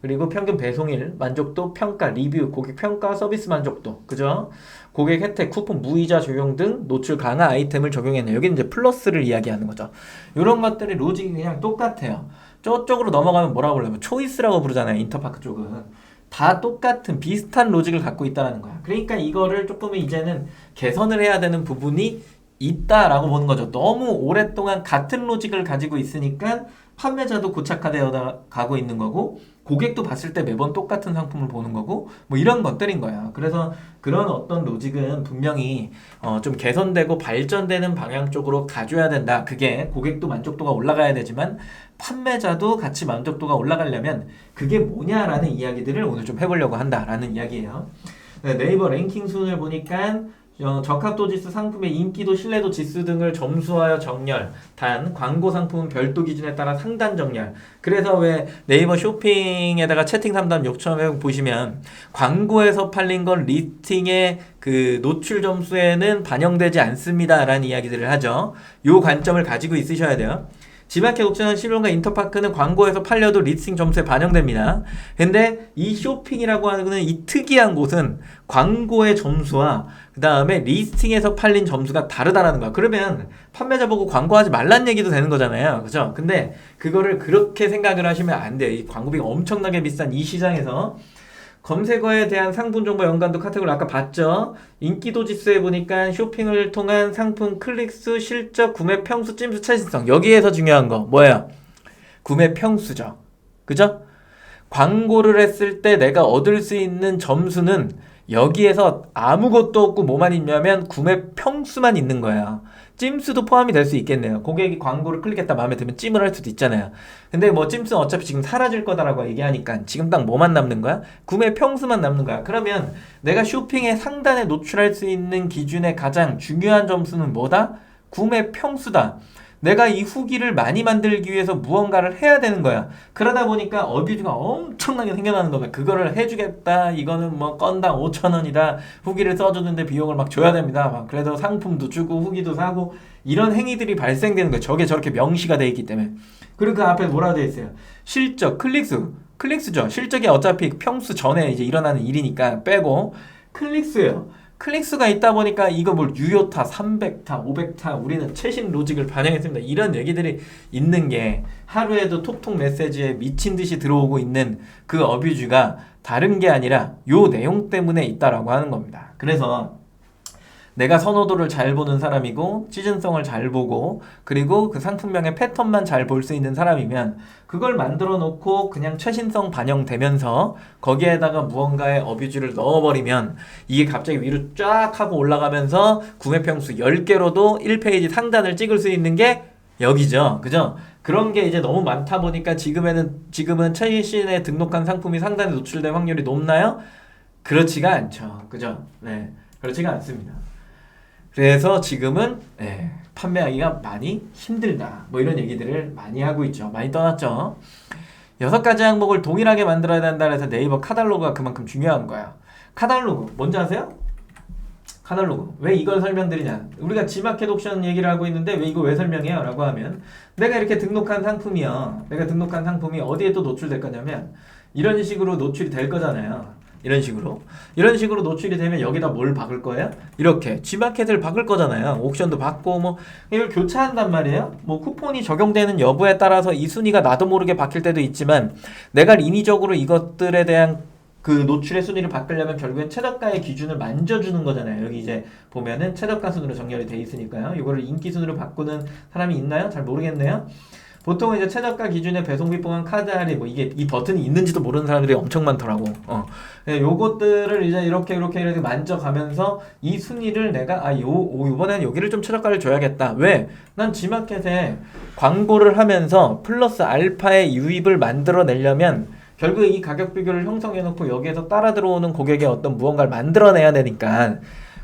그리고 평균 배송일, 만족도, 평가, 리뷰, 고객 평가, 서비스 만족도, 그죠? 고객 혜택, 쿠폰, 무이자 적용 등 노출 강화 아이템을 적용했네요. 여기는 이제 플러스를 이야기하는 거죠. 이런 것들이 로직이 그냥 똑같아요. 저쪽으로 넘어가면 뭐라고 불러요? 초이스라고 부르잖아요. 인터파크 쪽은. 다 똑같은 비슷한 로직을 갖고 있다는 거야. 그러니까 이거를 조금 이제는 개선을 해야 되는 부분이 있다라고 보는 거죠. 너무 오랫동안 같은 로직을 가지고 있으니까 판매자도 고착화되어 가고 있는 거고, 고객도 봤을 때 매번 똑같은 상품을 보는 거고 뭐 이런 것들인 거야. 그래서 그런 어떤 로직은 분명히 좀 개선되고 발전되는 방향 쪽으로 가줘야 된다. 그게 고객도 만족도가 올라가야 되지만 판매자도 같이 만족도가 올라가려면 그게 뭐냐라는 이야기들을 오늘 좀 해보려고 한다라는 이야기예요. 네이버 랭킹 순을 보니까 적합도 지수, 상품의 인기도, 신뢰도 지수 등을 점수하여 정렬. 단, 광고 상품은 별도 기준에 따라 상단 정렬. 그래서 왜 네이버 쇼핑에다가 채팅 상담 요청해 보시면 광고에서 팔린 건 리스팅의 그 노출 점수에는 반영되지 않습니다라는 이야기들을 하죠. 요 관점을 가지고 있으셔야 돼요. 지마켓 옥션 11원과 인터파크는 광고에서 팔려도 리스팅 점수에 반영됩니다. 근데 이 쇼핑이라고 하는 거는 이 특이한 곳은 광고의 점수와 그 다음에 리스팅에서 팔린 점수가 다르다라는 거야. 그러면 판매자 보고 광고하지 말란 얘기도 되는 거잖아요. 그죠? 근데 그거를 그렇게 생각을 하시면 안 돼요. 이 광고비가 엄청나게 비싼 이 시장에서 검색어에 대한 상품 정보 연관도 카테고리 아까 봤죠? 인기도 지수에 보니까 쇼핑을 통한 상품 클릭수, 실적, 구매 평수, 찜수, 최신성. 여기에서 중요한 거 뭐예요? 구매 평수죠. 그죠? 광고를 했을 때 내가 얻을 수 있는 점수는 여기에서 아무것도 없고 뭐만 있냐면 구매 평수만 있는 거예요. 찜수도 포함이 될 수 있겠네요. 고객이 광고를 클릭했다 마음에 들면 찜을 할 수도 있잖아요. 근데 뭐 찜수는 어차피 지금 사라질 거다라고 얘기하니까 지금 딱 뭐만 남는 거야? 구매 평수만 남는 거야. 그러면 내가 쇼핑의 상단에 노출할 수 있는 기준의 가장 중요한 점수는 뭐다? 구매 평수다. 내가 이 후기를 많이 만들기 위해서 무언가를 해야 되는 거야. 그러다 보니까 어뷰즈가 엄청나게 생겨나는 거야. 그거를 해주겠다. 이거는 뭐 건당 5,000원이다. 후기를 써주는데 비용을 막 줘야 됩니다. 막 그래서 상품도 주고 후기도 사고 이런 행위들이 발생되는 거야. 저게 저렇게 명시가 돼 있기 때문에. 그리고 그 앞에 뭐라고 돼 있어요? 실적, 클릭수죠. 실적이 어차피 평수 전에 이제 일어나는 일이니까 빼고 클릭수예요. 클릭수가 있다 보니까 이거 뭘 유효타, 300타, 500타 우리는 최신 로직을 반영했습니다. 이런 얘기들이 있는 게 하루에도 톡톡 메시지에 미친 듯이 들어오고 있는 그 어뷰즈가 다른 게 아니라 요 내용 때문에 있다라고 하는 겁니다. 그래서 내가 선호도를 잘 보는 사람이고 시즌성을 잘 보고 그리고 그 상품명의 패턴만 잘 볼 수 있는 사람이면 그걸 만들어 놓고 그냥 최신성 반영되면서 거기에다가 무언가의 어뷰즈를 넣어버리면 이게 갑자기 위로 쫙 하고 올라가면서 구매 평수 10개로도 1페이지 상단을 찍을 수 있는 게 여기죠. 그죠? 그런 게 이제 너무 많다 보니까 지금은 최신에 등록한 상품이 상단에 노출될 확률이 높나요? 그렇지가 않죠. 그죠? 네. 그렇지가 않습니다. 그래서 지금은 판매하기가 많이 힘들다. 뭐 이런 얘기들을 많이 하고 있죠. 많이 떠났죠. 6가지 항목을 동일하게 만들어야 된다 해서 네이버 카탈로그가 그만큼 중요한 거야. 카탈로그 뭔지 아세요? 카탈로그 왜 이걸 설명드리냐? 우리가 지마켓 옥션 얘기를 하고 있는데 왜 이거 왜 설명해요? 라고 하면 내가 이렇게 등록한 상품이요. 내가 등록한 상품이 어디에 또 노출될 거냐면 이런 식으로 노출이 될 거잖아요. 이런 식으로 노출이 되면 여기다 뭘 박을 거예요? 이렇게 G마켓을 박을 거잖아요. 옥션도 받고 뭐 이걸 교차한단 말이에요. 뭐 쿠폰이 적용되는 여부에 따라서 이 순위가 나도 모르게 바뀔 때도 있지만 내가 인위적으로 이것들에 대한 그 노출의 순위를 바꾸려면 결국엔 최저가의 기준을 만져주는 거잖아요. 여기 이제 보면은 최저가 순으로 정렬이 돼 있으니까요. 이거를 인기 순으로 바꾸는 사람이 있나요? 잘 모르겠네요. 보통은 이제 최저가 기준의 배송비 포함 카드 할인 뭐 이게 이 버튼이 있는지도 모르는 사람들이 엄청 많더라고. 요것들을 이제 이렇게 만져가면서 이 순위를 내가 이번에는 여기를 좀 최저가를 줘야겠다. 왜? 난 G마켓에 광고를 하면서 플러스 알파의 유입을 만들어 내려면 결국 이 가격 비교를 형성해 놓고 여기에서 따라 들어오는 고객의 어떤 무언가를 만들어내야 되니까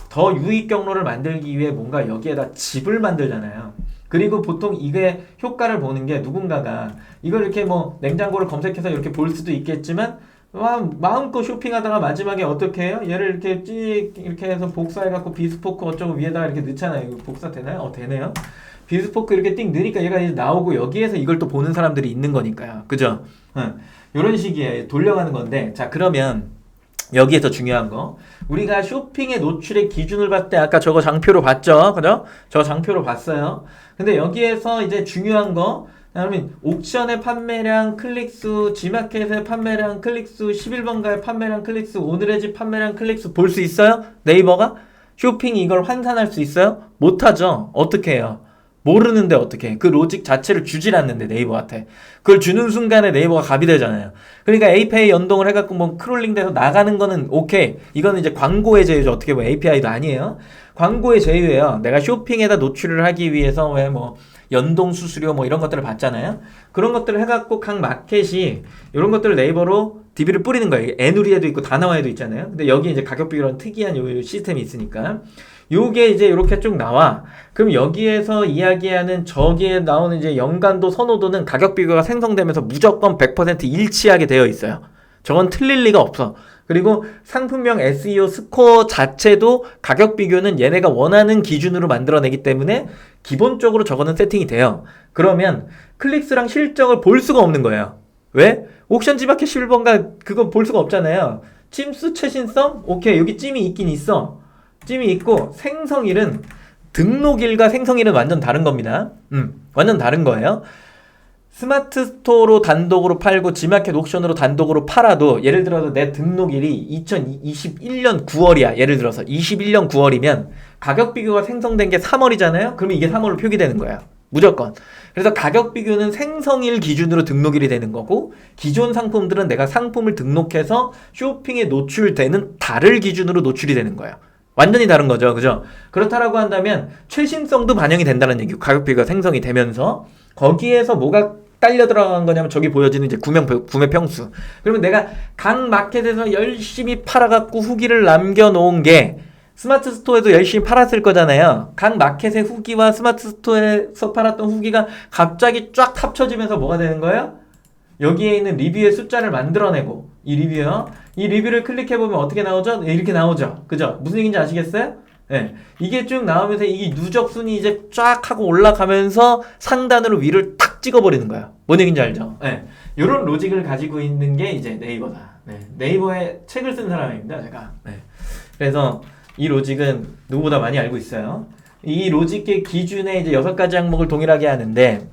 더 유입 경로를 만들기 위해 뭔가 여기에다 집을 만들잖아요. 그리고 보통 이게 효과를 보는 게 누군가가 이걸 이렇게 뭐 냉장고를 검색해서 이렇게 볼 수도 있겠지만 마음껏 쇼핑하다가 마지막에 어떻게 해요? 얘를 이렇게 이렇게 해서 복사해갖고 비스포크 어쩌고 위에다가 이렇게 넣잖아요. 이거 복사 되나요? 되네요. 비스포크 이렇게 띵 넣으니까 얘가 이제 나오고 여기에서 이걸 또 보는 사람들이 있는 거니까요. 그죠? 이런 식의 돌려가는 건데 자 그러면 여기에서 중요한 거 우리가 쇼핑의 노출의 기준을 봤을 때 아까 저거 장표로 봤죠? 그죠? 저 장표로 봤어요. 근데 여기에서 이제 중요한 거 그러면 옥션의 판매량 클릭수, G마켓의 판매량 클릭수, 11번가의 판매량 클릭수, 오늘의 집 판매량 클릭수 볼 수 있어요? 네이버가? 쇼핑 이걸 환산할 수 있어요? 못하죠. 어떻게 해요? 모르는데 어떻게 그 로직 자체를 주질 않는데 네이버한테 그걸 주는 순간에 네이버가 갑이 되잖아요. 그러니까 API 연동을 해갖고 뭐 크롤링 돼서 나가는 거는 오케이. 이거는 이제 광고의 제휴죠. 어떻게 보면 API도 아니에요. 광고의 제휴예요. 내가 쇼핑에다 노출을 하기 위해서 왜 뭐 연동 수수료 뭐 이런 것들을 받잖아요. 그런 것들을 해갖고 각 마켓이 이런 것들을 네이버로 DB를 뿌리는 거예요. 애누리에도 있고 다나와에도 있잖아요. 근데 여기 이제 가격 비교라는 특이한 요 시스템이 있으니까 요게 이제 이렇게 쭉 나와. 그럼 여기에서 이야기하는 저기에 나오는 이제 연관도 선호도는 가격 비교가 생성되면서 무조건 100% 일치하게 되어 있어요. 저건 틀릴 리가 없어. 그리고 상품명 SEO 스코어 자체도 가격 비교는 얘네가 원하는 기준으로 만들어내기 때문에 기본적으로 저거는 세팅이 돼요. 그러면 클릭수랑 실적을 볼 수가 없는 거예요. 왜? 옥션 지마켓 실버인가 그거 볼 수가 없잖아요. 찜수 최신성? 오케이, 여기 찜이 있긴 있어. 찜이 있고 생성일은 등록일과 생성일은 완전 다른 겁니다. 완전 다른 거예요. 스마트 스토어로 단독으로 팔고 지마켓 옥션으로 단독으로 팔아도 예를 들어서 내 등록일이 2021년 9월이야. 예를 들어서 21년 9월이면 가격 비교가 생성된 게 3월이잖아요. 그러면 이게 3월로 표기되는 거예요. 무조건. 그래서 가격 비교는 생성일 기준으로 등록일이 되는 거고 기존 상품들은 내가 상품을 등록해서 쇼핑에 노출되는 달을 기준으로 노출이 되는 거예요. 완전히 다른 거죠. 그죠? 그렇다라고 한다면 최신성도 반영이 된다는 얘기고 가격 비교가 생성이 되면서 거기에서 뭐가 딸려 들어간 거냐면 저기 보여지는 이제 구매 평수. 그러면 내가 각 마켓에서 열심히 팔아갖고 후기를 남겨놓은 게 스마트 스토어에도 열심히 팔았을 거잖아요. 각 마켓의 후기와 스마트 스토어에서 팔았던 후기가 갑자기 쫙 합쳐지면서 뭐가 되는 거예요? 여기에 있는 리뷰의 숫자를 만들어내고 이 리뷰요. 이 리뷰를 클릭해보면 어떻게 나오죠? 네, 이렇게 나오죠. 그죠? 무슨 얘기인지 아시겠어요? 네. 이게 쭉 나오면서 이 누적순이 이제 쫙 하고 올라가면서 상단으로 위를 탁 찍어버리는 거예요. 뭔 얘기인지 알죠? 네. 이런 로직을 가지고 있는 게 이제 네이버다. 네. 네이버에 책을 쓴 사람입니다, 제가. 네. 그래서 이 로직은 누구보다 많이 알고 있어요. 이 로직의 기준에 이제 6가지 항목을 동일하게 하는데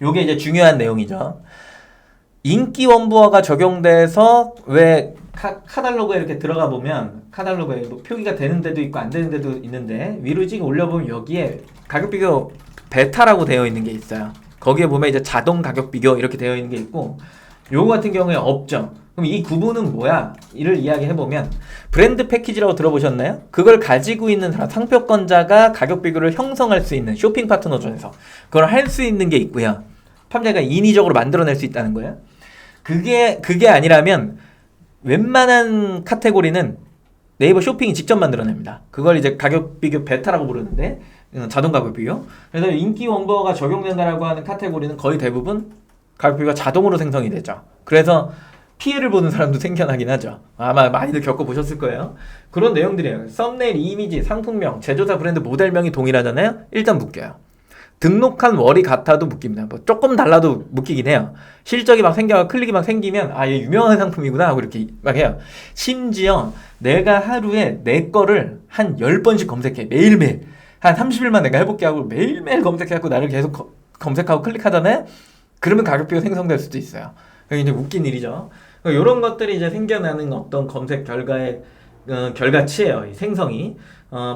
요게 이제 중요한 내용이죠. 인기 원부어가 적용돼서 왜 카탈로그에 이렇게 들어가 보면 카탈로그에 뭐 표기가 되는 데도 있고 안 되는 데도 있는데 위로 찍어 올려보면 여기에 가격 비교 베타라고 되어 있는 게 있어요. 거기에 보면 이제 자동 가격 비교 이렇게 되어 있는 게 있고 요거 같은 경우에 없죠. 그럼 이 구분은 뭐야? 이를 이야기해보면 브랜드 패키지라고 들어보셨나요? 그걸 가지고 있는 사람, 상표권자가 가격 비교를 형성할 수 있는 쇼핑 파트너존에서 그걸 할 수 있는 게 있고요. 판매가 인위적으로 만들어낼 수 있다는 거예요. 그게 아니라면 웬만한 카테고리는 네이버 쇼핑이 직접 만들어냅니다. 그걸 이제 가격 비교 베타라고 부르는데 자동 가격 비교. 그래서 인기 원버가 적용된다라고 하는 카테고리는 거의 대부분 가격 비교가 자동으로 생성이 되죠. 그래서 피해를 보는 사람도 생겨나긴 하죠. 아마 많이들 겪어보셨을 거예요. 그런 내용들이에요. 썸네일, 이미지, 상품명, 제조사 브랜드 모델명이 동일하잖아요. 일단 묶여요. 등록한 월이 같아도 묶입니다. 뭐 조금 달라도 묶이긴 해요. 실적이 막 생겨 클릭이 막 생기면 아, 얘 유명한 상품이구나 하고 이렇게 막 해요. 심지어 내가 하루에 내 거를 한 10번씩 검색해. 매일매일. 한 30일만 내가 해볼게 하고 매일매일 검색해갖고 나를 계속 검색하고 클릭하잖아요. 그러면 가격표가 생성될 수도 있어요. 이게 이제 웃긴 일이죠. 이런 것들이 이제 생겨나는 어떤 검색 결과의 결과치예요. 이 생성이.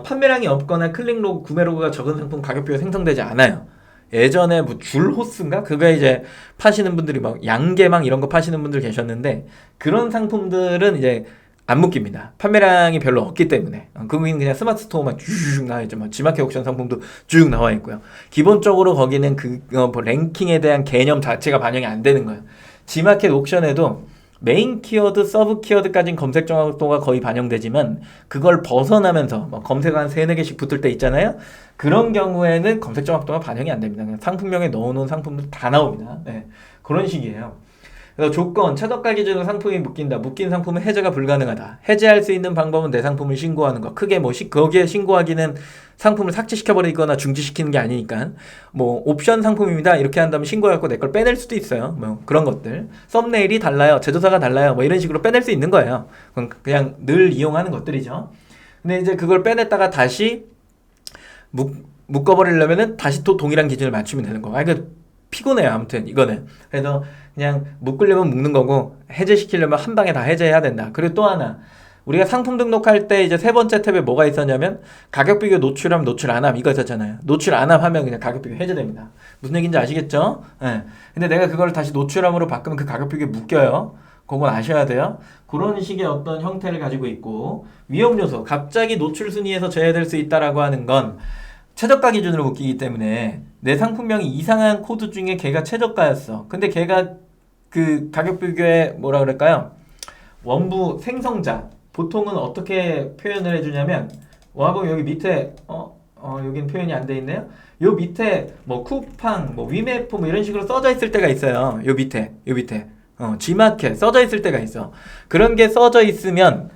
판매량이 없거나 클릭 로그, 구매 로그가 적은 상품 가격표가 생성되지 않아요. 예전에 뭐 줄호스인가? 그거 이제 파시는 분들이 막 양계망 이런 거 파시는 분들 계셨는데 그런 상품들은 이제 안 묶입니다. 판매량이 별로 없기 때문에. 그건 그냥 스마트 스토어만 쭉 나와 있죠. 뭐 지마켓 옥션 상품도 쭉 나와 있고요. 기본적으로 거기는 뭐 랭킹에 대한 개념 자체가 반영이 안 되는 거예요. 지마켓 옥션에도 메인 키워드, 서브 키워드까지는 검색 정확도가 거의 반영되지만 그걸 벗어나면서 뭐 검색 한 3-4개씩 붙을 때 있잖아요. 그런 경우에는 검색 정확도가 반영이 안 됩니다. 그냥 상품명에 넣어놓은 상품들 다 나옵니다. 네, 그런 식이에요. 그래서 조건, 최저가 기준으로 상품이 묶인다. 묶인 상품은 해제가 불가능하다. 해제할 수 있는 방법은 내 상품을 신고하는 거. 크게 뭐 거기에 신고하기는 상품을 삭제시켜버리거나 중지시키는 게 아니니까 뭐 옵션 상품입니다. 이렇게 한다면 신고해갖고 내 걸 빼낼 수도 있어요. 뭐 그런 것들. 썸네일이 달라요. 제조사가 달라요. 뭐 이런 식으로 빼낼 수 있는 거예요. 그냥 늘 이용하는 것들이죠. 근데 이제 그걸 빼냈다가 다시 묶어버리려면은 다시 또 동일한 기준을 맞추면 되는 거. 그러니까 피곤해요. 아무튼 이거는. 그래서 그냥 묶으려면 묶는 거고 해제시키려면 한 방에 다 해제해야 된다. 그리고 또 하나 우리가 상품 등록할 때 이제 세 번째 탭에 뭐가 있었냐면 가격 비교 노출함 노출 안함 이거 있었잖아요. 노출 안함 하면 그냥 가격 비교 해제됩니다. 무슨 얘기인지 아시겠죠? 예. 근데 내가 그걸 다시 노출함으로 바꾸면 그 가격 비교에 묶여요. 그건 아셔야 돼요. 그런 식의 어떤 형태를 가지고 있고 위험 요소 갑자기 노출 순위에서 제외될 수 있다라고 하는 건 최저가 기준으로 묶이기 때문에 내 상품명이 이상한 코드 중에 걔가 최저가였어. 근데 걔가 그 가격 비교에 뭐라 그럴까요? 원부 생성자 보통은 어떻게 표현을 해주냐면 와보 여기 밑에 여긴 표현이 안 돼 있네요. 요 밑에 뭐 쿠팡, 뭐 위메프 뭐 이런 식으로 써져 있을 때가 있어요. 요 밑에 G마켓 써져 있을 때가 있어. 그런 게 써져 있으면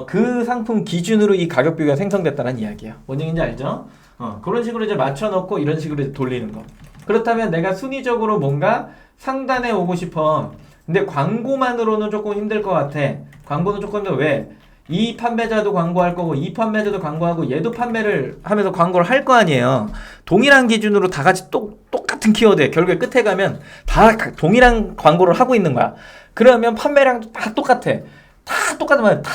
그 상품 기준으로 이 가격 비교가 생성됐다는 이야기예요. 뭔 얘기인지 알죠? 그런 식으로 이제 맞춰놓고 이런 식으로 이제 돌리는 거. 그렇다면 내가 순위적으로 뭔가 상단에 오고 싶어. 근데 광고만으로는 조금 힘들 것 같아. 광고는 조금 힘들어. 왜? 이 판매자도 광고할 거고 이 판매자도 광고하고 얘도 판매를 하면서 광고를 할 거 아니에요. 동일한 기준으로 다 같이 똑같은 키워드에 결국에 끝에 가면 다 동일한 광고를 하고 있는 거야. 그러면 판매량도 다 똑같아. 다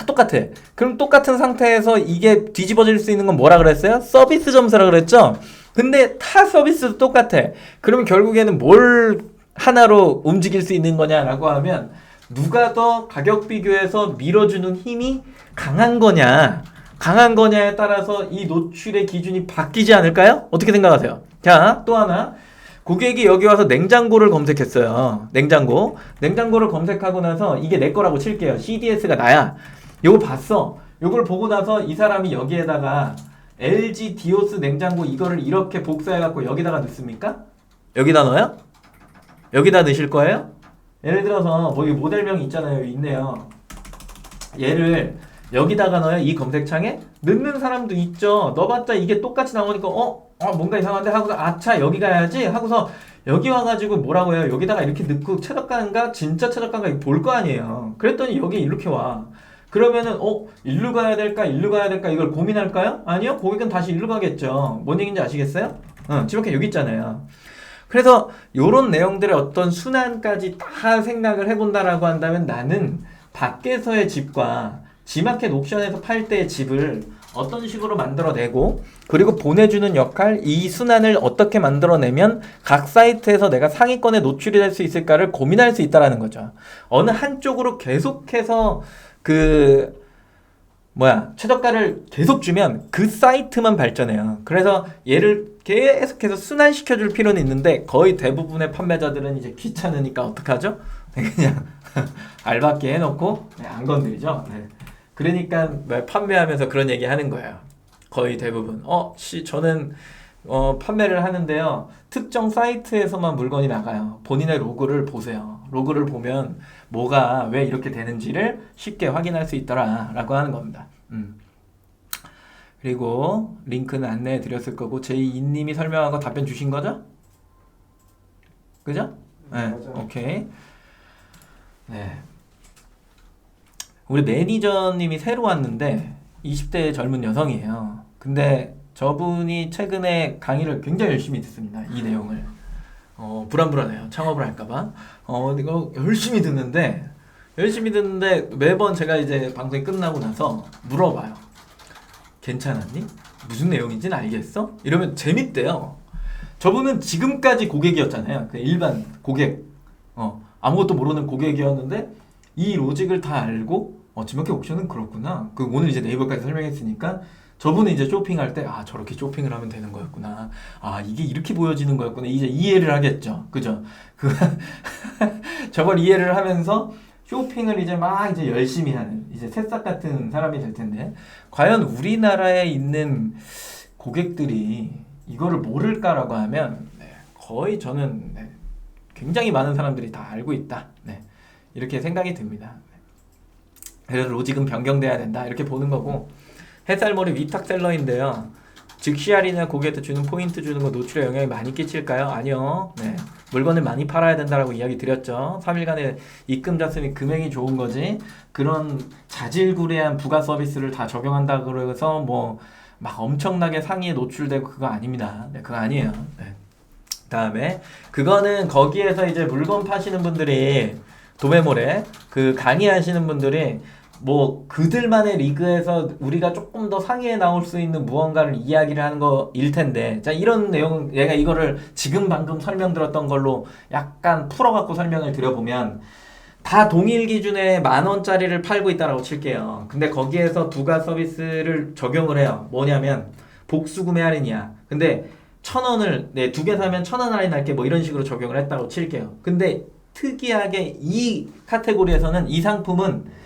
똑같아. 그럼 똑같은 상태에서 이게 뒤집어질 수 있는 건 뭐라 그랬어요? 서비스 점수라 그랬죠? 근데 타 서비스도 똑같아. 그러면 결국에는 뭘 하나로 움직일 수 있는 거냐라고 하면 누가 더 가격 비교에서 밀어주는 힘이 강한 거냐에 따라서 이 노출의 기준이 바뀌지 않을까요? 어떻게 생각하세요? 자, 또 하나. 고객이 여기 와서 냉장고를 검색했어요. 냉장고를 검색하고 나서 이게 내 거라고 칠게요. CDS가 나야. 요거 봤어. 요걸 보고 나서 이 사람이 여기에다가 LG 디오스 냉장고 이거를 이렇게 복사해갖고 여기다가 넣습니까? 여기다 넣어요? 여기다 넣으실 거예요? 예를 들어서 뭐 이 모델명이 있잖아요. 여기 있네요. 얘를 여기다가 넣어요. 이 검색창에 넣는 사람도 있죠. 넣어봤자 이게 똑같이 나오니까 뭔가 이상한데 하고서 아차 여기 가야지 하고서 여기 와가지고 뭐라고 해요. 여기다가 이렇게 넣고 최저가인가 진짜 최저가인가 볼 거 아니에요. 그랬더니 여기 이렇게 와. 그러면은 일로 가야 될까 이걸 고민할까요? 아니요. 고객은 다시 일로 가겠죠. 뭔 얘기인지 아시겠어요? 지목해 여기 있잖아요. 그래서 요런 내용들의 어떤 순환까지 다 생각을 해본다라고 한다면 나는 밖에서의 집과 G마켓 옥션에서 팔 때의 집을 어떤 식으로 만들어내고 그리고 보내주는 역할 이 순환을 어떻게 만들어내면 각 사이트에서 내가 상위권에 노출이 될 수 있을까를 고민할 수 있다는 거죠. 어느 한쪽으로 계속해서 최저가를 계속 주면 그 사이트만 발전해요. 그래서 얘를 계속해서 순환시켜줄 필요는 있는데 거의 대부분의 판매자들은 이제 귀찮으니까 어떡하죠? 그냥 알받게 해놓고 안 건드리죠. 네. 그러니까 판매하면서 그런 얘기 하는 거예요. 거의 대부분. 저는 판매를 하는데요. 특정 사이트에서만 물건이 나가요. 본인의 로그를 보세요. 로그를 보면 뭐가 왜 이렇게 되는지를 쉽게 확인할 수 있더라 라고 하는 겁니다. 그리고 링크는 안내해 드렸을 거고 제2님이 설명한 거 답변 주신 거죠? 그죠? 네. 오케이. 네. 우리 매니저님이 새로 왔는데 20대 젊은 여성이에요. 근데 저분이 최근에 강의를 굉장히 열심히 듣습니다. 이 내용을. 불안해요. 창업을 할까봐. 이거 열심히 듣는데 매번 제가 이제 방송이 끝나고 나서 물어봐요. 괜찮았니? 무슨 내용인지는 알겠어? 이러면 재밌대요. 저분은 지금까지 고객이었잖아요. 그 일반 고객. 아무것도 모르는 고객이었는데 이 로직을 다 알고 G마켓 옥션은 그렇구나. 오늘 이제 네이버까지 설명했으니까 저분은 이제 쇼핑할 때 저렇게 쇼핑을 하면 되는 거였구나. 이게 이렇게 보여지는 거였구나. 이제 이해를 하겠죠. 그죠? 저걸 이해를 하면서 쇼핑을 이제 이제 열심히 하는 이제 새싹 같은 사람이 될 텐데 과연 우리나라에 있는 고객들이 이거를 모를까라고 하면 거의 저는 굉장히 많은 사람들이 다 알고 있다. 이렇게 생각이 듭니다. 그래서 로직은 변경돼야 된다 이렇게 보는 거고 햇살머리 위탁셀러인데요. 즉시 할인이나 고객한테 주는 포인트 주는 거 노출에 영향이 많이 끼칠까요? 아니요. 물건을 많이 팔아야 된다라고 이야기 드렸죠. 3일간의 입금 잤으니 금액이 좋은 거지 그런 자질구레한 부가 서비스를 다 적용한다고 해서 막 엄청나게 상위에 노출되고 그거 아닙니다. 그거 아니에요. 다음에 그거는 거기에서 이제 물건 파시는 분들이 도매몰에 강의하시는 분들이 뭐 그들만의 리그에서 우리가 조금 더 상위에 나올 수 있는 무언가를 이야기를 하는 거일 텐데, 자, 이런 내용, 얘가 이거를 지금 방금 설명드렸던 걸로 약간 풀어갖고 설명을 드려보면, 다 동일 기준에 10,000원짜리를 팔고 있다라고 칠게요. 근데 거기에서 두 가지 서비스를 적용을 해요. 뭐냐면 복수 구매 할인이야. 근데 1,000원을 네, 두 개 사면 1,000원 할인 할게, 뭐 이런 식으로 적용을 했다고 칠게요. 근데 특이하게 이 카테고리에서는 이 상품은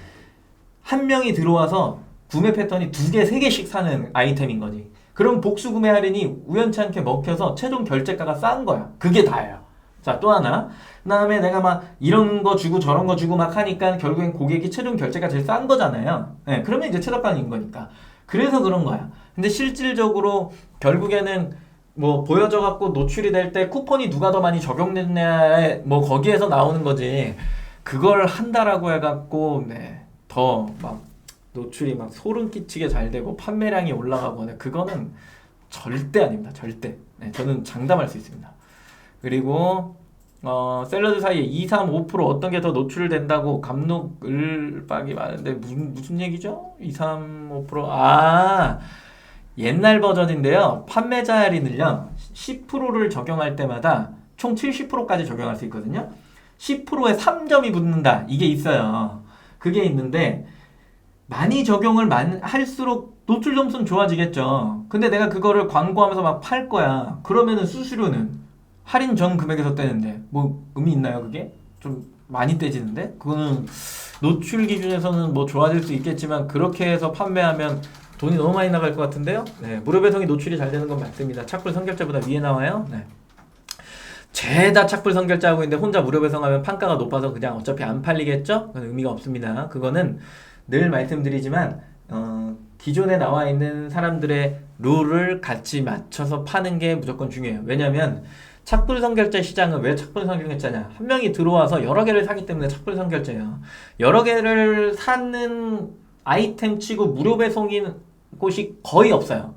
한 명이 들어와서 구매 패턴이 두 개, 세 개씩 사는 아이템인 거지. 그럼 복수 구매 할인이 우연치 않게 먹혀서 최종 결제가가 싼 거야. 그게 다예요. 자, 또 하나. 그 다음에 내가 막 이런 거 주고 저런 거 주고 막 하니까 결국엔 고객이 최종 결제가 제일 싼 거잖아요. 네, 그러면 이제 최저가인 거니까. 그래서 그런 거야. 근데 실질적으로 결국에는 뭐 보여져 갖고 노출이 될 때 쿠폰이 누가 더 많이 적용됐냐에 뭐 거기에서 나오는 거지. 그걸 한다라고 해갖고 네, 더 막 노출이 막 소름 끼치게 잘 되고 판매량이 올라가고 네, 그거는 절대 아닙니다. 절대. 네, 저는 장담할 수 있습니다. 그리고 샐러드 사이에 2, 3, 5% 어떤 게 더 노출된다고 감독을박이 많은데 무슨 얘기죠? 2, 3, 5%? 아, 옛날 버전인데요. 판매자 할인을요. 10%를 적용할 때마다 총 70%까지 적용할 수 있거든요. 10%에 3점이 붙는다. 이게 있어요. 그게 있는데 많이 적용을 할수록 노출 점수는 좋아지겠죠. 근데 내가 그거를 광고하면서 막 팔 거야. 그러면은 수수료는 할인 전 금액에서 떼는데 뭐 의미 있나요? 그게 좀 많이 떼지는데 그거는 노출 기준에서는 뭐 좋아질 수 있겠지만 그렇게 해서 판매하면 돈이 너무 많이 나갈 것 같은데요. 네, 무료 배송이 노출이 잘 되는 건 맞습니다. 착불 선결제보다 위에 나와요. 네. 죄다 착불 선결제 하고 있는데 혼자 무료 배송하면 판가가 높아서 그냥 어차피 안 팔리겠죠? 그건 의미가 없습니다. 그거는 늘 말씀드리지만 기존에 나와 있는 사람들의 룰을 같이 맞춰서 파는 게 무조건 중요해요. 왜냐면 착불 선결제 시장은 왜 착불 선결제냐? 한 명이 들어와서 여러 개를 사기 때문에 착불 선결제예요. 여러 개를 사는 아이템 치고 무료 배송인 곳이 거의 없어요.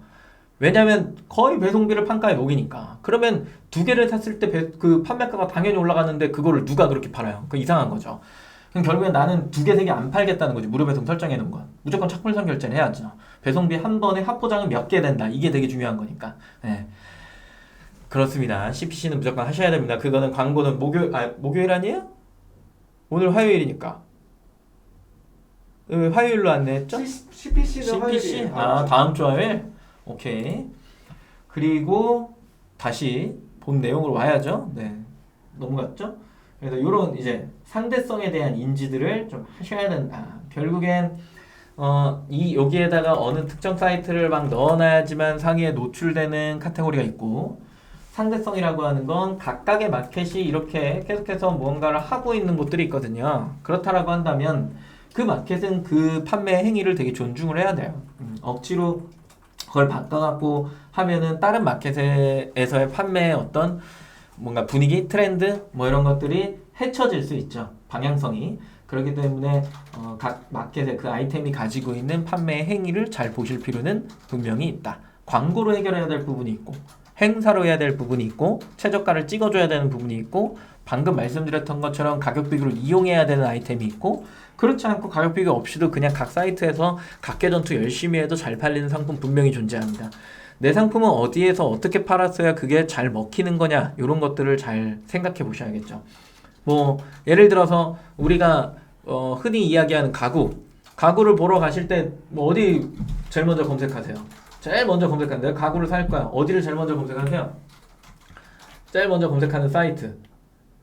왜냐면 거의 배송비를 판가에 녹이니까. 그러면 두 개를 샀을 때 그 판매가가 당연히 올라가는데 그거를 누가 그렇게 팔아요? 그 이상한 거죠. 그럼 결국엔 나는 두 개, 세 개 안 팔겠다는 거지. 무료 배송 설정해 놓은 건. 무조건 착불 선결제를 해야죠. 배송비 한 번에 합포장은 몇 개 된다. 이게 되게 중요한 거니까. 네. 그렇습니다. CPC는 무조건 하셔야 됩니다. 그거는 광고는 목요일 아니에요? 오늘 화요일이니까. 화요일로 안내했죠? CPC는 화요일이에요. 다음 주 화요일? 오케이. 그리고 다시 본 내용으로 와야죠. 네. 넘어갔죠? 그래서 이런 이제 상대성에 대한 인지들을 좀 하셔야 된다. 결국엔 여기에다가 어느 특정 사이트를 막 넣어놔야지만 상위에 노출되는 카테고리가 있고, 상대성이라고 하는 건 각각의 마켓이 이렇게 계속해서 무언가를 하고 있는 곳들이 있거든요. 그렇다라고 한다면 그 마켓은 그 판매 행위를 되게 존중을 해야 돼요. 억지로 그걸 바꿔갖고 하면은 다른 마켓에서의 판매의 어떤 뭔가 분위기, 트렌드 뭐 이런 것들이 헤쳐질 수 있죠. 방향성이. 그렇기 때문에 각 마켓의 그 아이템이 가지고 있는 판매 행위를 잘 보실 필요는 분명히 있다. 광고로 해결해야 될 부분이 있고, 행사로 해야 될 부분이 있고, 최저가를 찍어줘야 되는 부분이 있고, 방금 말씀드렸던 것처럼 가격 비교를 이용해야 되는 아이템이 있고, 그렇지 않고 가격 비교 없이도 그냥 각 사이트에서 각계전투 열심히 해도 잘 팔리는 상품 분명히 존재합니다. 내 상품은 어디에서 어떻게 팔았어야 그게 잘 먹히는 거냐, 이런 것들을 잘 생각해 보셔야겠죠. 뭐 예를 들어서 우리가 흔히 이야기하는 가구를 보러 가실 때 뭐 어디 제일 먼저 검색하세요? 제일 먼저 검색하는, 내가 가구를 살 거야. 어디를 제일 먼저 검색하세요? 제일 먼저 검색하는 사이트.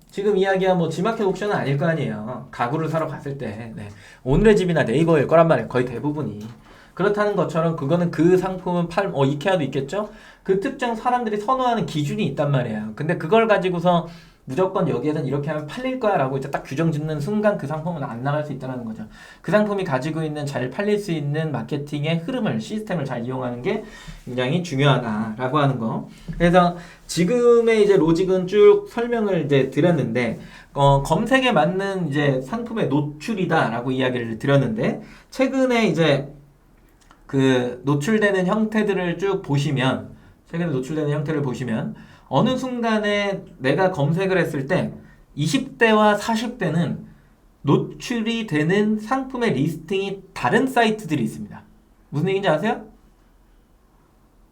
지금 이야기한 뭐 지마켓 옥션은 아닐 거 아니에요. 가구를 사러 갔을 때. 네. 오늘의 집이나 네이버일 거란 말이에요. 거의 대부분이. 그렇다는 것처럼 그거는 그 상품은 이케아도 있겠죠? 그 특정 사람들이 선호하는 기준이 있단 말이에요. 근데 그걸 가지고서 무조건 여기에선 이렇게 하면 팔릴 거야 라고 이제 딱 규정 짓는 순간 그 상품은 안 나갈 수 있다는 거죠. 그 상품이 가지고 있는 잘 팔릴 수 있는 마케팅의 흐름을, 시스템을 잘 이용하는 게 굉장히 중요하다라고 하는 거. 그래서 지금의 이제 로직은 쭉 설명을 이제 드렸는데, 검색에 맞는 이제 상품의 노출이다라고 이야기를 드렸는데, 최근에 이제 그 노출되는 형태들을 쭉 보시면, 어느 순간에 내가 검색을 했을 때 20대와 40대는 노출이 되는 상품의 리스팅이 다른 사이트들이 있습니다. 무슨 얘기인지 아세요?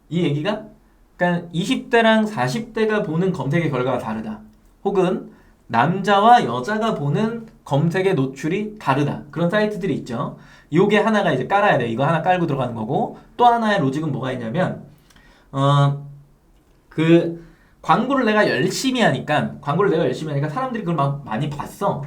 이 얘기가 그러니까 20대랑 40대가 보는 검색의 결과가 다르다. 혹은 남자와 여자가 보는 검색의 노출이 다르다. 그런 사이트들이 있죠. 요게 하나가 이제 깔아야 돼. 이거 하나 깔고 들어가는 거고, 또 하나의 로직은 뭐가 있냐면 그 광고를 내가 열심히 하니까 사람들이 그걸 막 많이 봤어.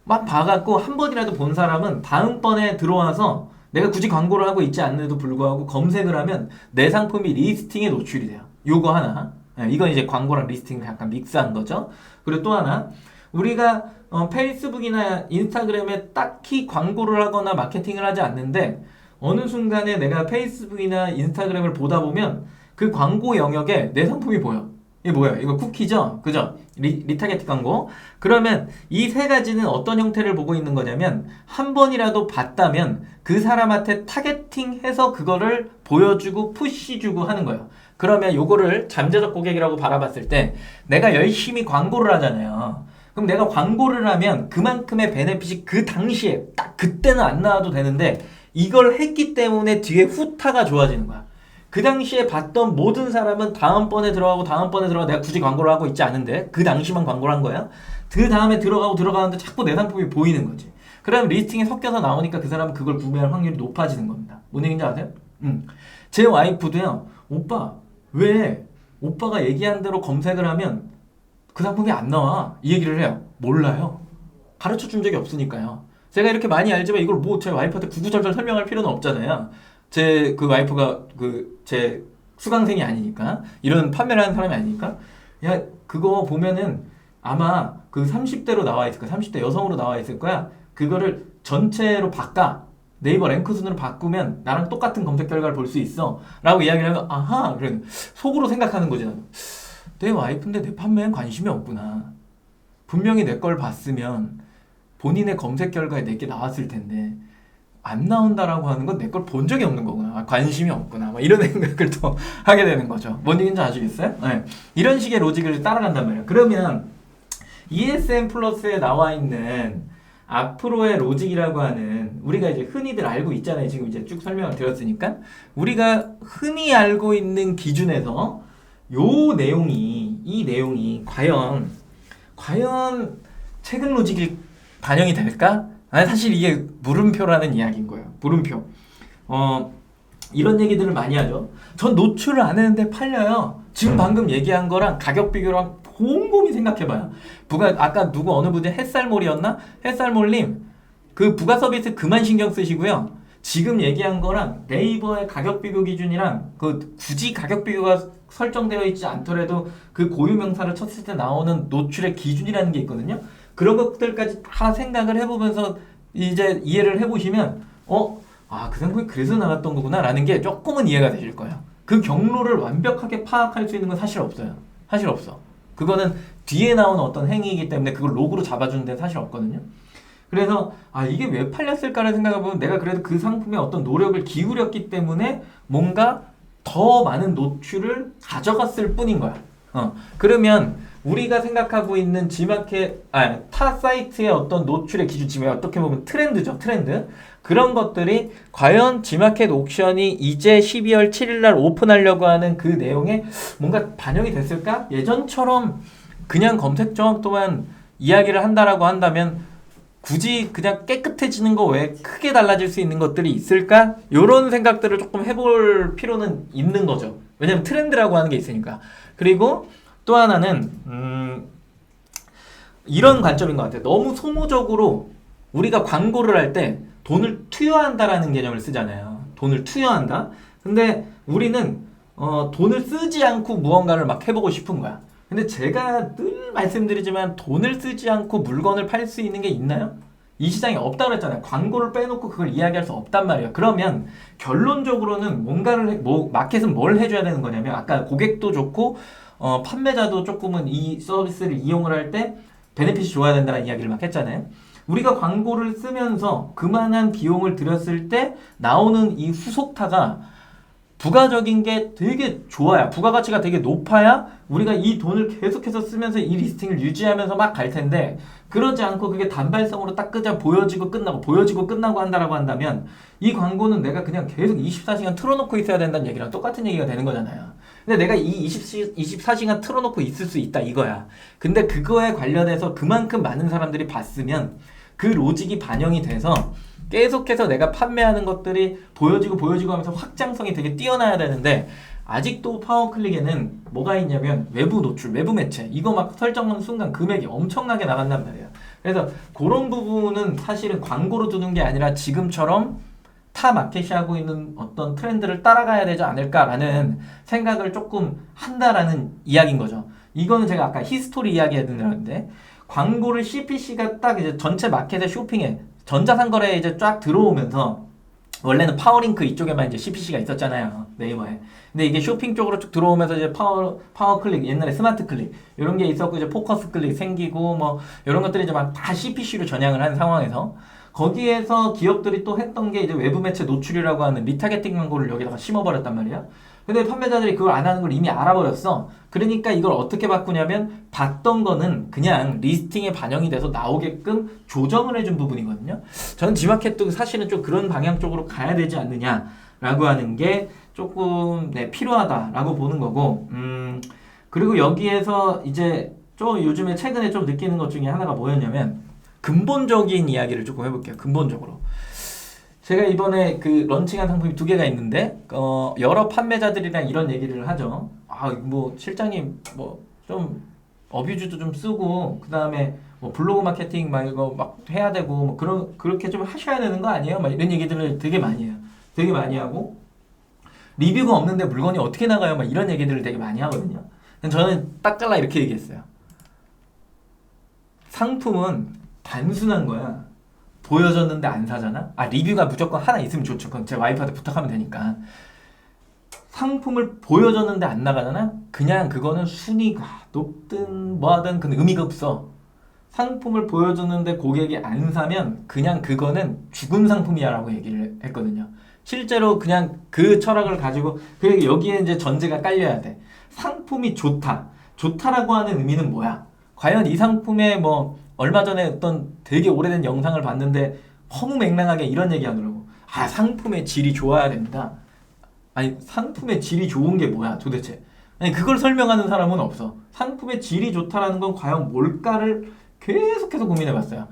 막 봐갖고 한 번이라도 본 사람은 다음번에 들어와서 내가 굳이 광고를 하고 있지 않는데도 불구하고 검색을 하면 내 상품이 리스팅에 노출이 돼요. 요거 하나. 이건 이제 광고랑 리스팅을 약간 믹스한 거죠. 그리고 또 하나, 우리가 페이스북이나 인스타그램에 딱히 광고를 하거나 마케팅을 하지 않는데 어느 순간에 내가 페이스북이나 인스타그램을 보다 보면 그 광고 영역에 내 상품이 보여. 이게 뭐예요? 이거 쿠키죠? 그죠? 리타겟 광고. 그러면 이 세 가지는 어떤 형태를 보고 있는 거냐면 한 번이라도 봤다면 그 사람한테 타겟팅해서 그거를 보여주고 푸시 주고 하는 거예요. 그러면 요거를 잠재적 고객이라고 바라봤을 때 내가 열심히 광고를 하잖아요. 그럼 내가 광고를 하면 그만큼의 베네핏이 그 당시에 딱 그때는 안 나와도 되는데 이걸 했기 때문에 뒤에 후타가 좋아지는 거야. 그 당시에 봤던 모든 사람은 다음번에 들어가고 내가 굳이 광고를 하고 있지 않은데 그 당시만 광고를 한 거야. 그 다음에 들어가는데 자꾸 내 상품이 보이는 거지. 그럼 리스팅에 섞여서 나오니까 그 사람은 그걸 구매할 확률이 높아지는 겁니다. 뭔 얘기인지 아세요? 제 와이프도요. 오빠 왜 오빠가 얘기한 대로 검색을 하면 그 상품이 안 나와? 이 얘기를 해요. 몰라요. 가르쳐 준 적이 없으니까요. 제가 이렇게 많이 알지만 이걸 뭐 제 와이프한테 구구절절 설명할 필요는 없잖아요. 제 그 와이프가 제 수강생이 아니니까 이런 판매를 하는 사람이 아니니까 야 그거 보면은 아마 그 30대로 나와 있을 거야. 30대 여성으로 나와 있을 거야. 그거를 전체로 바꿔. 네이버 랭크 순으로 바꾸면 나랑 똑같은 검색 결과를 볼 수 있어 라고 이야기를 하면 아하 그래 속으로 생각하는 거지. 내 와이프인데 내 판매엔 관심이 없구나. 분명히 내 걸 봤으면 본인의 검색 결과에 내게 나왔을 텐데 안 나온다라고 하는 건 내 걸 본 적이 없는 거구나. 관심이 없구나. 막 이런 생각을 또 하게 되는 거죠. 뭔 얘기인지 아시겠어요? 네. 이런 식의 로직을 따라간단 말이에요. 그러면 ESM 플러스에 나와 있는 앞으로의 로직이라고 하는 우리가 이제 흔히들 알고 있잖아요. 지금 이제 쭉 설명을 드렸으니까 우리가 흔히 알고 있는 기준에서 이 내용이 과연 최근 로직이 반영이 될까? 아니 사실 이게 물음표라는 이야기인 거예요. 물음표. 이런 얘기들을 많이 하죠. 전 노출을 안 했는데 팔려요. 지금 방금 얘기한 거랑 가격 비교랑 곰곰이 생각해봐요. 아까 어느 분이 햇살몰이었나? 햇살몰님 그 부가 서비스 그만 신경 쓰시고요. 지금 얘기한 거랑 네이버의 가격 비교 기준이랑 그 굳이 가격 비교가 설정되어 있지 않더라도 그 고유 명사를 쳤을 때 나오는 노출의 기준이라는 게 있거든요. 그런 것들까지 다 생각을 해보면서 이제 이해를 해보시면 그 상품이 그래서 나갔던 거구나 라는 게 조금은 이해가 되실 거예요. 그 경로를 완벽하게 파악할 수 있는 건 사실 없어요. 사실 없어. 그거는 뒤에 나온 어떤 행위이기 때문에 그걸 로그로 잡아주는 데는 사실 없거든요. 그래서 이게 왜 팔렸을까를 생각해보면 내가 그래도 그 상품에 어떤 노력을 기울였기 때문에 뭔가 더 많은 노출을 가져갔을 뿐인 거야. 그러면 우리가 생각하고 있는 타 사이트의 어떤 노출의 기준, 지금 어떻게 보면 트렌드죠, 트렌드. 그런 것들이 과연 G마켓 옥션이 이제 12월 7일 날 오픈하려고 하는 그 내용에 뭔가 반영이 됐을까? 예전처럼 그냥 검색 정확도만 이야기를 한다라고 한다면 굳이 그냥 깨끗해지는 거 외에 크게 달라질 수 있는 것들이 있을까? 이런 생각들을 조금 해볼 필요는 있는 거죠. 왜냐면 트렌드라고 하는 게 있으니까. 그리고 또 하나는 이런 관점인 것 같아요. 너무 소모적으로 우리가 광고를 할 때 돈을 투여한다라는 개념을 쓰잖아요. 돈을 투여한다. 근데 우리는 돈을 쓰지 않고 무언가를 막 해보고 싶은 거야. 근데 제가 늘 말씀드리지만 돈을 쓰지 않고 물건을 팔 수 있는 게 있나요? 이 시장에 없다고 그랬잖아요. 광고를 빼놓고 그걸 이야기할 수 없단 말이에요. 그러면 결론적으로는 마켓은 뭘 해줘야 되는 거냐면 아까 고객도 좋고 판매자도 조금은 이 서비스를 이용을 할 때 베네핏이 좋아야 된다는 이야기를 막 했잖아요. 우리가 광고를 쓰면서 그만한 비용을 들였을 때 나오는 이 후속타가 부가적인 게 되게 좋아야, 부가가치가 되게 높아야 우리가 이 돈을 계속해서 쓰면서 이 리스팅을 유지하면서 막 갈 텐데, 그러지 않고 그게 단발성으로 딱 그냥 보여지고 끝나고 한다라고 한다면 이 광고는 내가 그냥 계속 24시간 틀어놓고 있어야 된다는 얘기랑 똑같은 얘기가 되는 거잖아요. 근데 내가 이 24시간 틀어놓고 있을 수 있다 이거야. 근데 그거에 관련해서 그만큼 많은 사람들이 봤으면 그 로직이 반영이 돼서 계속해서 내가 판매하는 것들이 보여지고 하면서 확장성이 되게 뛰어나야 되는데, 아직도 파워클릭에는 뭐가 있냐면 외부 노출, 외부 매체, 이거 막 설정하는 순간 금액이 엄청나게 나간단 말이에요. 그래서 그런 부분은 사실은 광고로 두는 게 아니라 지금처럼 타 마켓이 하고 있는 어떤 트렌드를 따라가야 되지 않을까라는 생각을 조금 한다라는 이야기인 거죠. 이거는 제가 아까 히스토리 이야기 해드렸는데, 광고를 CPC가 딱 이제 전체 마켓의 쇼핑에 전자상거래에 이제 쫙 들어오면서, 원래는 파워링크 이쪽에만 이제 CPC가 있었잖아요, 네이버에. 근데 이게 쇼핑 쪽으로 쭉 들어오면서 이제 파워클릭, 옛날에 스마트 클릭 이런 게 있었고, 이제 포커스 클릭 생기고 뭐 이런 것들이 이제 막 다 CPC로 전향을 한 상황에서, 거기에서 기업들이 또 했던 게 이제 외부 매체 노출이라고 하는 리타게팅 광고를 여기다가 심어버렸단 말이야. 근데 판매자들이 그걸 안 하는 걸 이미 알아버렸어. 그러니까 이걸 어떻게 바꾸냐면, 봤던 거는 그냥 리스팅에 반영이 돼서 나오게끔 조정을 해준 부분이거든요. 저는 G마켓도 사실은 좀 그런 방향 쪽으로 가야 되지 않느냐라고 하는 게 조금 필요하다라고 보는 거고, 그리고 여기에서 이제 좀 요즘에 최근에 좀 느끼는 것 중에 하나가 뭐였냐면, 근본적인 이야기를 조금 해볼게요. 근본적으로. 제가 이번에 그 런칭한 상품이 2개가 있는데, 여러 판매자들이랑 이런 얘기를 하죠. 뭐 실장님 뭐 좀 어뷰즈도 좀 쓰고, 그 다음에 뭐 블로그 마케팅 막 이거 막 해야 되고, 뭐 그렇게 좀 하셔야 되는 거 아니에요? 막 이런 얘기들을 되게 많이 해요. 되게 많이 하고, 리뷰가 없는데 물건이 어떻게 나가요? 막 이런 얘기들을 되게 많이 하거든요. 저는 딱 잘라 이렇게 얘기했어요. 상품은 단순한 거야. 보여줬는데 안 사잖아? 리뷰가 무조건 하나 있으면 좋죠. 그건 제 와이프한테 부탁하면 되니까. 상품을 보여줬는데 안 나가잖아? 그냥 그거는 순위가 높든 뭐하든 그건 의미가 없어. 상품을 보여줬는데 고객이 안 사면 그냥 그거는 죽은 상품이야 라고 얘기를 했거든요. 실제로 그냥 그 철학을 가지고, 그리고 여기에 이제 전제가 깔려야 돼. 상품이 좋다라고 하는 의미는 뭐야? 과연 이 상품에 뭐 얼마 전에 어떤 되게 오래된 영상을 봤는데 허무맹랑하게 이런 얘기 하더라고. 상품의 질이 좋아야 된다. 아니, 상품의 질이 좋은 게 뭐야 도대체? 아니, 그걸 설명하는 사람은 없어. 상품의 질이 좋다라는 건 과연 뭘까를 계속해서 고민해봤어요.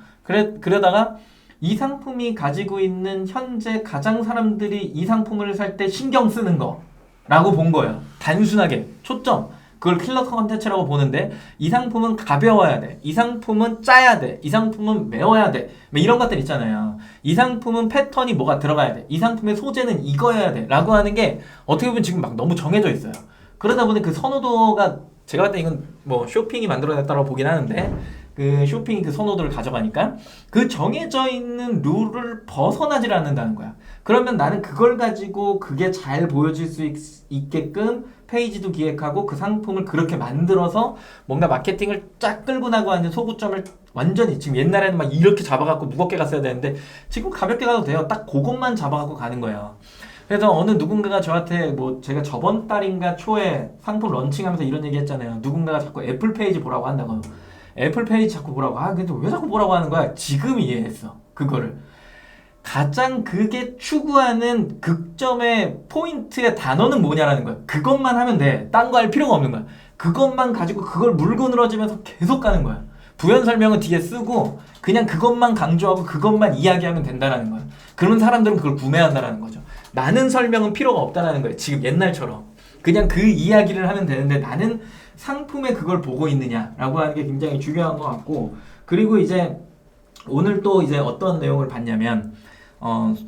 그러다가 이 상품이 가지고 있는 현재 가장 사람들이 이 상품을 살 때 신경 쓰는 거라고 본 거예요. 단순하게 초점. 그걸 킬러 컨텐츠라고 보는데, 이 상품은 가벼워야 돼, 이 상품은 짜야 돼, 이 상품은 매워야 돼, 뭐 이런 것들 있잖아요. 이 상품은 패턴이 뭐가 들어가야 돼, 이 상품의 소재는 이거여야 돼 라고 하는 게 어떻게 보면 지금 막 너무 정해져 있어요. 그러다 보니 그 선호도가, 제가 봤을 때 이건 뭐 쇼핑이 만들어냈다고 보긴 하는데, 그 쇼핑이 그 선호도를 가져가니까 그 정해져 있는 룰을 벗어나질 않는다는 거야. 그러면 나는 그걸 가지고 그게 잘 보여질 수 있게끔 페이지도 기획하고 그 상품을 그렇게 만들어서 뭔가 마케팅을 쫙 끌고 나고 하는 소구점을 완전히, 지금 옛날에는 막 이렇게 잡아갖고 무겁게 갔어야 되는데 지금 가볍게 가도 돼요. 딱 그것만 잡아갖고 가는 거예요. 그래서 어느 누군가가 저한테, 뭐 제가 저번 달인가 초에 상품 런칭하면서 이런 얘기 했잖아요. 누군가가 자꾸 애플 페이지 보라고 한다고. 애플 페이지 자꾸 보라고. 근데 왜 자꾸 보라고 하는 거야? 지금 이해했어. 그거를. 가장 그게 추구하는 극점의 포인트의 단어는 뭐냐라는 거야. 그것만 하면 돼. 딴 거 할 필요가 없는 거야. 그것만 가지고 그걸 물고 늘어지면서 계속 가는 거야. 부연 설명은 뒤에 쓰고 그냥 그것만 강조하고 그것만 이야기하면 된다는 거야. 그러면 사람들은 그걸 구매한다는 거죠. 나는 설명은 필요가 없다는 거예요. 지금 옛날처럼. 그냥 그 이야기를 하면 되는데, 나는 상품에 그걸 보고 있느냐라고 하는 게 굉장히 중요한 것 같고, 그리고 이제 오늘 또 이제 어떤 내용을 봤냐면,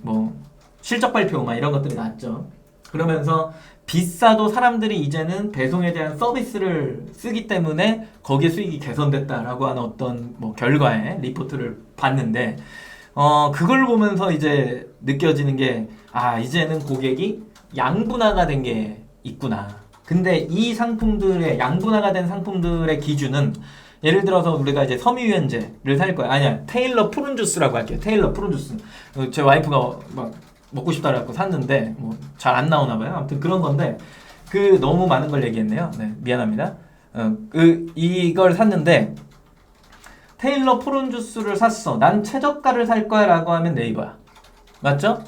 뭐 실적 발표 막 이런 것들이 나왔죠. 그러면서 비싸도 사람들이 이제는 배송에 대한 서비스를 쓰기 때문에 거기에 수익이 개선됐다라고 하는 어떤 뭐 결과의 리포트를 봤는데, 그걸 보면서 이제 느껴지는 게, 이제는 고객이 양분화가 된 게 있구나. 근데 이 상품들의 양분화가 된 상품들의 기준은, 예를 들어서 우리가 이제 섬유유연제를 살 거야. 아니야, 테일러 푸른 주스라고 할게요. 테일러 푸른 주스. 제 와이프가 막 먹고 싶다 그래갖고 샀는데 뭐 잘 안 나오나 봐요. 아무튼 그런 건데 그 너무 많은 걸 얘기했네요. 네, 미안합니다. 이걸 샀는데 테일러 푸른 주스를 샀어. 난 최저가를 살 거야라고 하면 네이버야. 맞죠?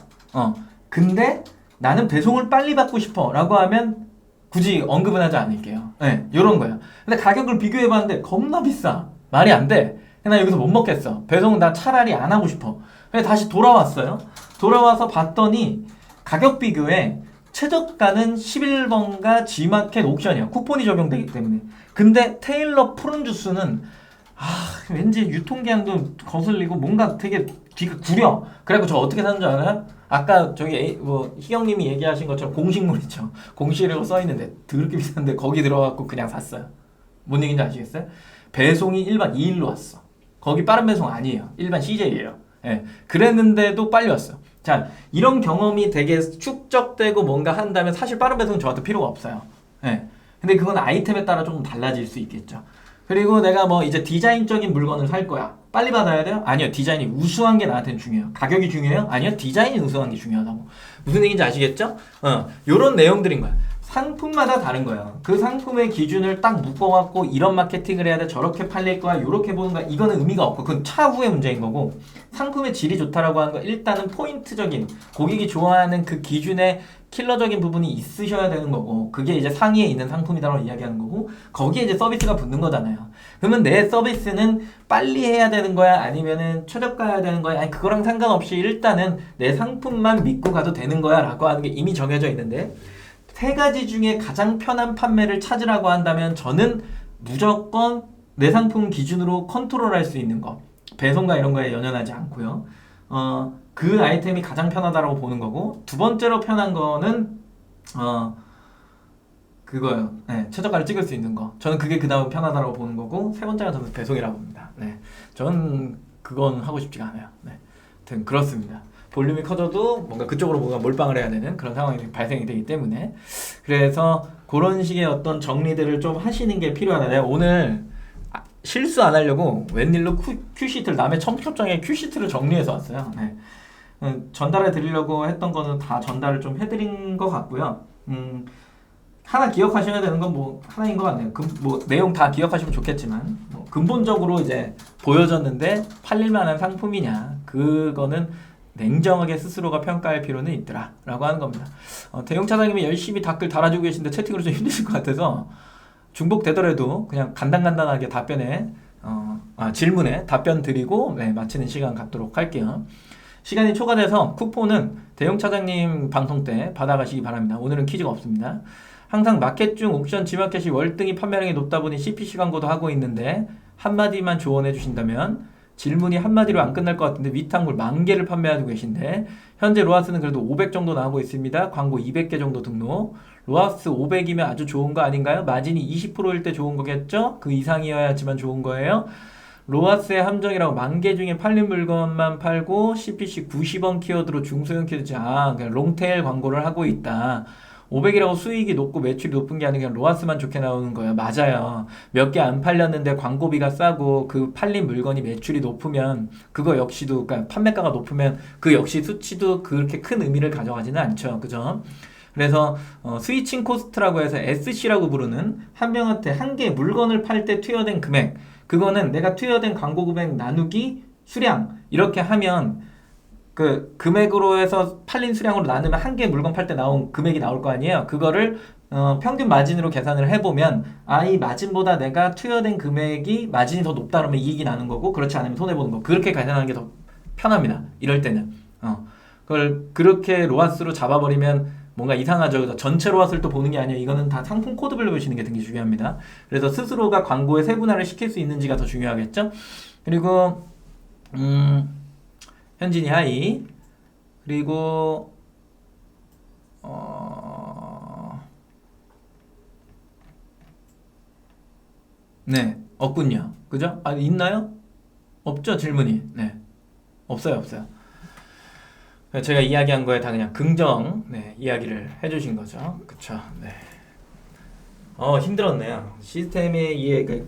근데 나는 배송을 빨리 받고 싶어라고 하면 굳이 언급은 하지 않을게요. 네, 요런 거야. 근데 가격을 비교해봤는데 겁나 비싸. 말이 안 돼. 나 여기서 못 먹겠어. 배송은 나 차라리 안 하고 싶어. 그래서 다시 돌아왔어요. 돌아와서 봤더니 가격 비교에 최저가는 11번가 G마켓 옥션이야. 쿠폰이 적용되기 때문에. 근데 테일러 푸른 주스는 왠지 유통기한도 거슬리고 뭔가 되게 귀가 구려. 그래갖고 저 어떻게 사는 줄 알아요? 아까 저기 희경님이 얘기하신 것처럼 공식물 있죠. 공식이라고 써있는데 더럽게 비싼데 거기 들어가고 그냥 샀어요. 뭔 얘기인지 아시겠어요? 배송이 일반 2일로 왔어. 거기 빠른 배송 아니에요. 일반 CJ예요. 예, 그랬는데도 빨리 왔어. 자, 이런 경험이 되게 축적되고 뭔가 한다면 사실 빠른 배송은 저한테 필요가 없어요. 예, 근데 그건 아이템에 따라 조금 달라질 수 있겠죠. 그리고 내가 뭐 이제 디자인적인 물건을 살 거야. 빨리 받아야 돼요? 아니요. 디자인이 우수한 게 나한테는 중요해요. 가격이 중요해요? 아니요. 디자인이 우수한 게 중요하다고. 무슨 얘기인지 아시겠죠? 요런 내용들인 거야. 상품마다 다른 거야. 그 상품의 기준을 딱 묶어갖고 이런 마케팅을 해야 돼. 저렇게 팔릴 거야. 요렇게 보는 거야. 이거는 의미가 없고 그건 차후의 문제인 거고 상품의 질이 좋다라고 하는 거 일단은 포인트적인 고객이 좋아하는 그 기준의 킬러적인 부분이 있으셔야 되는 거고 그게 이제 상위에 있는 상품이다라고 이야기하는 거고 거기에 이제 서비스가 붙는 거잖아요. 그러면 내 서비스는 빨리 해야 되는 거야? 아니면은 최저가야 되는 거야? 아니 그거랑 상관없이 일단은 내 상품만 믿고 가도 되는 거야? 라고 하는 게 이미 정해져 있는데 세 가지 중에 가장 편한 판매를 찾으라고 한다면 저는 무조건 내 상품 기준으로 컨트롤할 수 있는 거 배송과 이런 거에 연연하지 않고요. 그 아이템이 가장 편하다고 보는 거고 두 번째로 편한 거는 그거요. 네, 최저가를 찍을 수 있는 거. 저는 그게 그 다음 편하다고 보는 거고 세 번째가 저는 배송이라고 봅니다. 네, 저는 그건 하고 싶지가 않아요. 네, 아무튼 그렇습니다. 볼륨이 커져도 뭔가 그쪽으로 뭔가 몰빵을 해야 되는 그런 상황이 발생이 되기 때문에 그래서 그런 식의 어떤 정리들을 좀 하시는 게 필요하다. 내가 오늘 실수 안 하려고 웬일로 큐시트를 남의 청첩장에 큐시트를 정리해서 왔어요. 네. 전달해 드리려고 했던 거는 다 전달을 좀 해드린 것 같고요. 하나 기억하셔야 되는 건 뭐 하나인 것 같네요. 뭐 내용 다 기억하시면 좋겠지만 뭐 근본적으로 이제 보여졌는데 팔릴만한 상품이냐 그거는 냉정하게 스스로가 평가할 필요는 있더라 라고 하는 겁니다. 대용 차장님이 열심히 댓글 달아주고 계신데 채팅으로 좀 힘드실 것 같아서 중복되더라도 그냥 간단하게 질문에 답변 드리고 네, 마치는 시간 갖도록 할게요. 시간이 초과돼서 쿠폰은 대용 차장님 방송 때 받아가시기 바랍니다. 오늘은 퀴즈가 없습니다. 항상 마켓 중 옥션 G마켓이 월등히 판매량이 높다 보니 CPC 광고도 하고 있는데 한마디만 조언해 주신다면 질문이 한마디로 안 끝날 것 같은데 위탁물 10,000개를 판매하고 계신데 현재 로하스는 그래도 500 정도 나오고 있습니다. 광고 200개 정도 등록. 로하스 500이면 아주 좋은 거 아닌가요? 마진이 20%일 때 좋은 거겠죠? 그 이상이어야지만 좋은 거예요. 로하스의 함정이라고 10,000개 중에 팔린 물건만 팔고 CPC 90원 키워드로 중소형 키워드 그냥 롱테일 광고를 하고 있다. 500이라고 수익이 높고 매출이 높은 게 아니라 로하스만 좋게 나오는 거예요. 맞아요. 몇 개 안 팔렸는데 광고비가 싸고 그 팔린 물건이 매출이 높으면 그거 역시도 그러니까 판매가가 높으면 그 역시 수치도 그렇게 큰 의미를 가져가지는 않죠. 그죠? 그래서 스위칭 코스트라고 해서 SC라고 부르는 한 명한테 한 개 물건을 팔 때 투여된 금액 그거는 내가 투여된 광고 금액 나누기 수량 이렇게 하면 그 금액으로 해서 팔린 수량으로 나누면 한 개 물건 팔 때 나온 금액이 나올 거 아니에요. 그거를 평균 마진으로 계산을 해보면 이 마진보다 내가 투여된 금액이 마진이 더 높다 그러면 이익이 나는 거고 그렇지 않으면 손해보는 거 그렇게 계산하는 게 더 편합니다. 이럴 때는 그걸 그렇게 로하스로 잡아버리면 뭔가 이상하죠. 전체 로하스를 또 보는 게 아니에요. 이거는 다 상품 코드별로 보시는 게 되게 중요합니다. 그래서 스스로가 광고의 세분화를 시킬 수 있는지가 더 중요하겠죠. 그리고 현진이 하이 그리고 네 없군요. 그죠? 있나요? 없죠 질문이. 네 없어요. 제가 이야기한 거에 다 그냥 긍정 이야기를 해주신 거죠. 그쵸? 네. 힘들었네요. 시스템에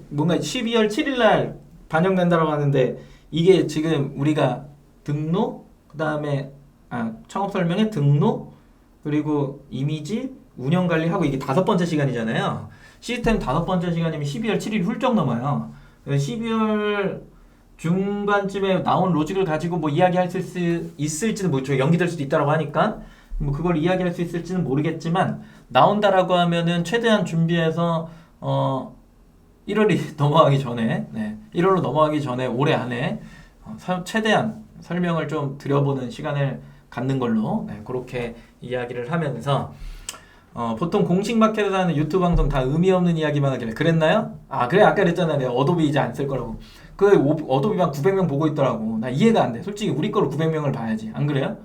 뭔가 12월 7일날 반영된다고 하는데 이게 지금 우리가 등록 그 다음에 창업 설명회 등록 그리고 이미지 운영 관리하고 이게 5번째 시간이잖아요. 시스템 5번째 시간이면 12월 7일 훌쩍 넘어요. 12월 중반쯤에 나온 로직을 가지고 뭐 이야기할 수 있을지는 뭐 연기될 수도 있다라고 하니까 뭐 그걸 이야기할 수 있을지는 모르겠지만 나온다라고 하면은 최대한 준비해서 1월이 넘어가기 전에 1월로 넘어가기 전에 올해 안에 최대한 설명을 좀 드려보는 시간을 갖는 걸로 그렇게 이야기를 하면서 보통 공식 마켓에서 하는 유튜브 방송 다 의미 없는 이야기만 하길래 그랬나요? 그래 아까 그랬잖아 내가 어도비 이제 안 쓸 거라고. 어도비만 900명 보고 있더라고. 나 이해가 안 돼. 솔직히 우리 거를 900명을 봐야지 안 그래요?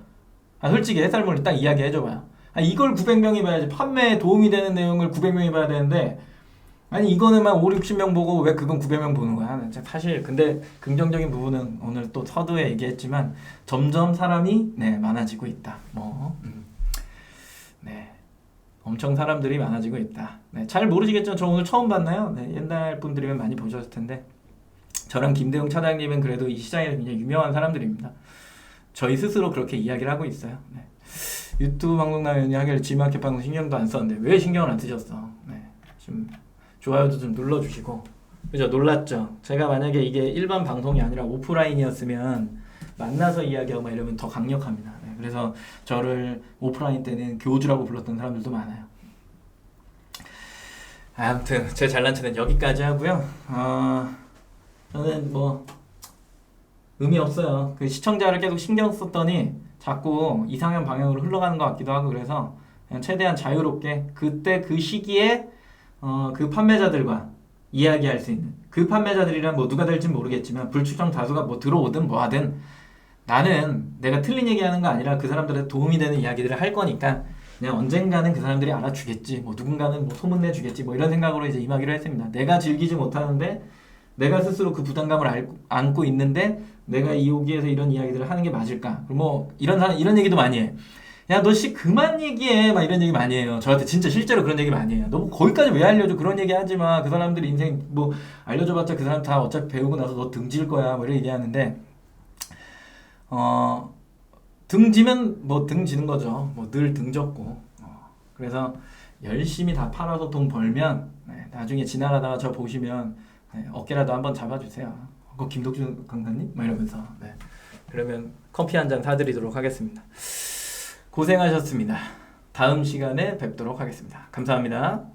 솔직히 해설물을 딱 이야기 해줘봐요. 이걸 900명이 봐야지. 판매에 도움이 되는 내용을 900명이 봐야 되는데 이거는만 5, 60명 보고 왜 그건 900명 보는 거야? 사실 근데 긍정적인 부분은 오늘 또 서두에 얘기했지만 점점 사람이 많아지고 있다. 엄청 사람들이 많아지고 있다. 잘 모르시겠죠? 저 오늘 처음 봤나요? 옛날 분들이면 많이 보셨을 텐데 저랑 김대웅 차장님은 그래도 이 시장에 굉장히 유명한 사람들입니다. 저희 스스로 그렇게 이야기를 하고 있어요. 유튜브 방송 나연이 하길래 G마켓 방송 신경도 안 썼는데 왜 신경을 안 쓰셨어? 좀 좋아요도 좀 눌러주시고 그죠? 놀랐죠? 제가 만약에 이게 일반 방송이 아니라 오프라인이었으면 만나서 이야기하고 막 이러면 더 강력합니다. 그래서 저를 오프라인 때는 교주라고 불렀던 사람들도 많아요. 아무튼 제 잘난 체는 여기까지 하고요. 저는 뭐 의미 없어요. 그 시청자를 계속 신경 썼더니 자꾸 이상한 방향으로 흘러가는 것 같기도 하고 그래서 그냥 최대한 자유롭게 그때 그 시기에 그 판매자들과 이야기할 수 있는 그 판매자들이란 뭐 누가 될진 모르겠지만 불특정 다수가 뭐 들어오든 뭐 하든 나는 내가 틀린 얘기하는 거 아니라 그 사람들한테 도움이 되는 이야기들을 할 거니까 그냥 언젠가는 그 사람들이 알아주겠지 뭐 누군가는 뭐 소문내주겠지 뭐 이런 생각으로 이제 임하기로 했습니다. 내가 즐기지 못하는데 내가 스스로 그 부담감을 안고 있는데 내가 여기에서 이런 이야기들을 하는 게 맞을까? 뭐 이런 얘기도 많이 해. 야 너 그만 얘기해 막 이런 얘기 많이 해요. 저한테 진짜 실제로 그런 얘기 많이 해요. 너 뭐 거기까지 왜 알려줘? 그런 얘기 하지 마. 그 사람들 인생 뭐 알려줘봤자 그 사람 다 어차피 배우고 나서 너 등질 거야 뭐 이런 얘기하는데 등지면 뭐 등지는 거죠. 뭐 늘 등졌고 그래서 열심히 다 팔아서 돈 벌면 나중에 지나가다가 저 보시면 어깨라도 한번 잡아주세요. 김덕준 강사님? 막 이러면서 그러면 커피 한 잔 사드리도록 하겠습니다. 고생하셨습니다. 다음 시간에 뵙도록 하겠습니다. 감사합니다.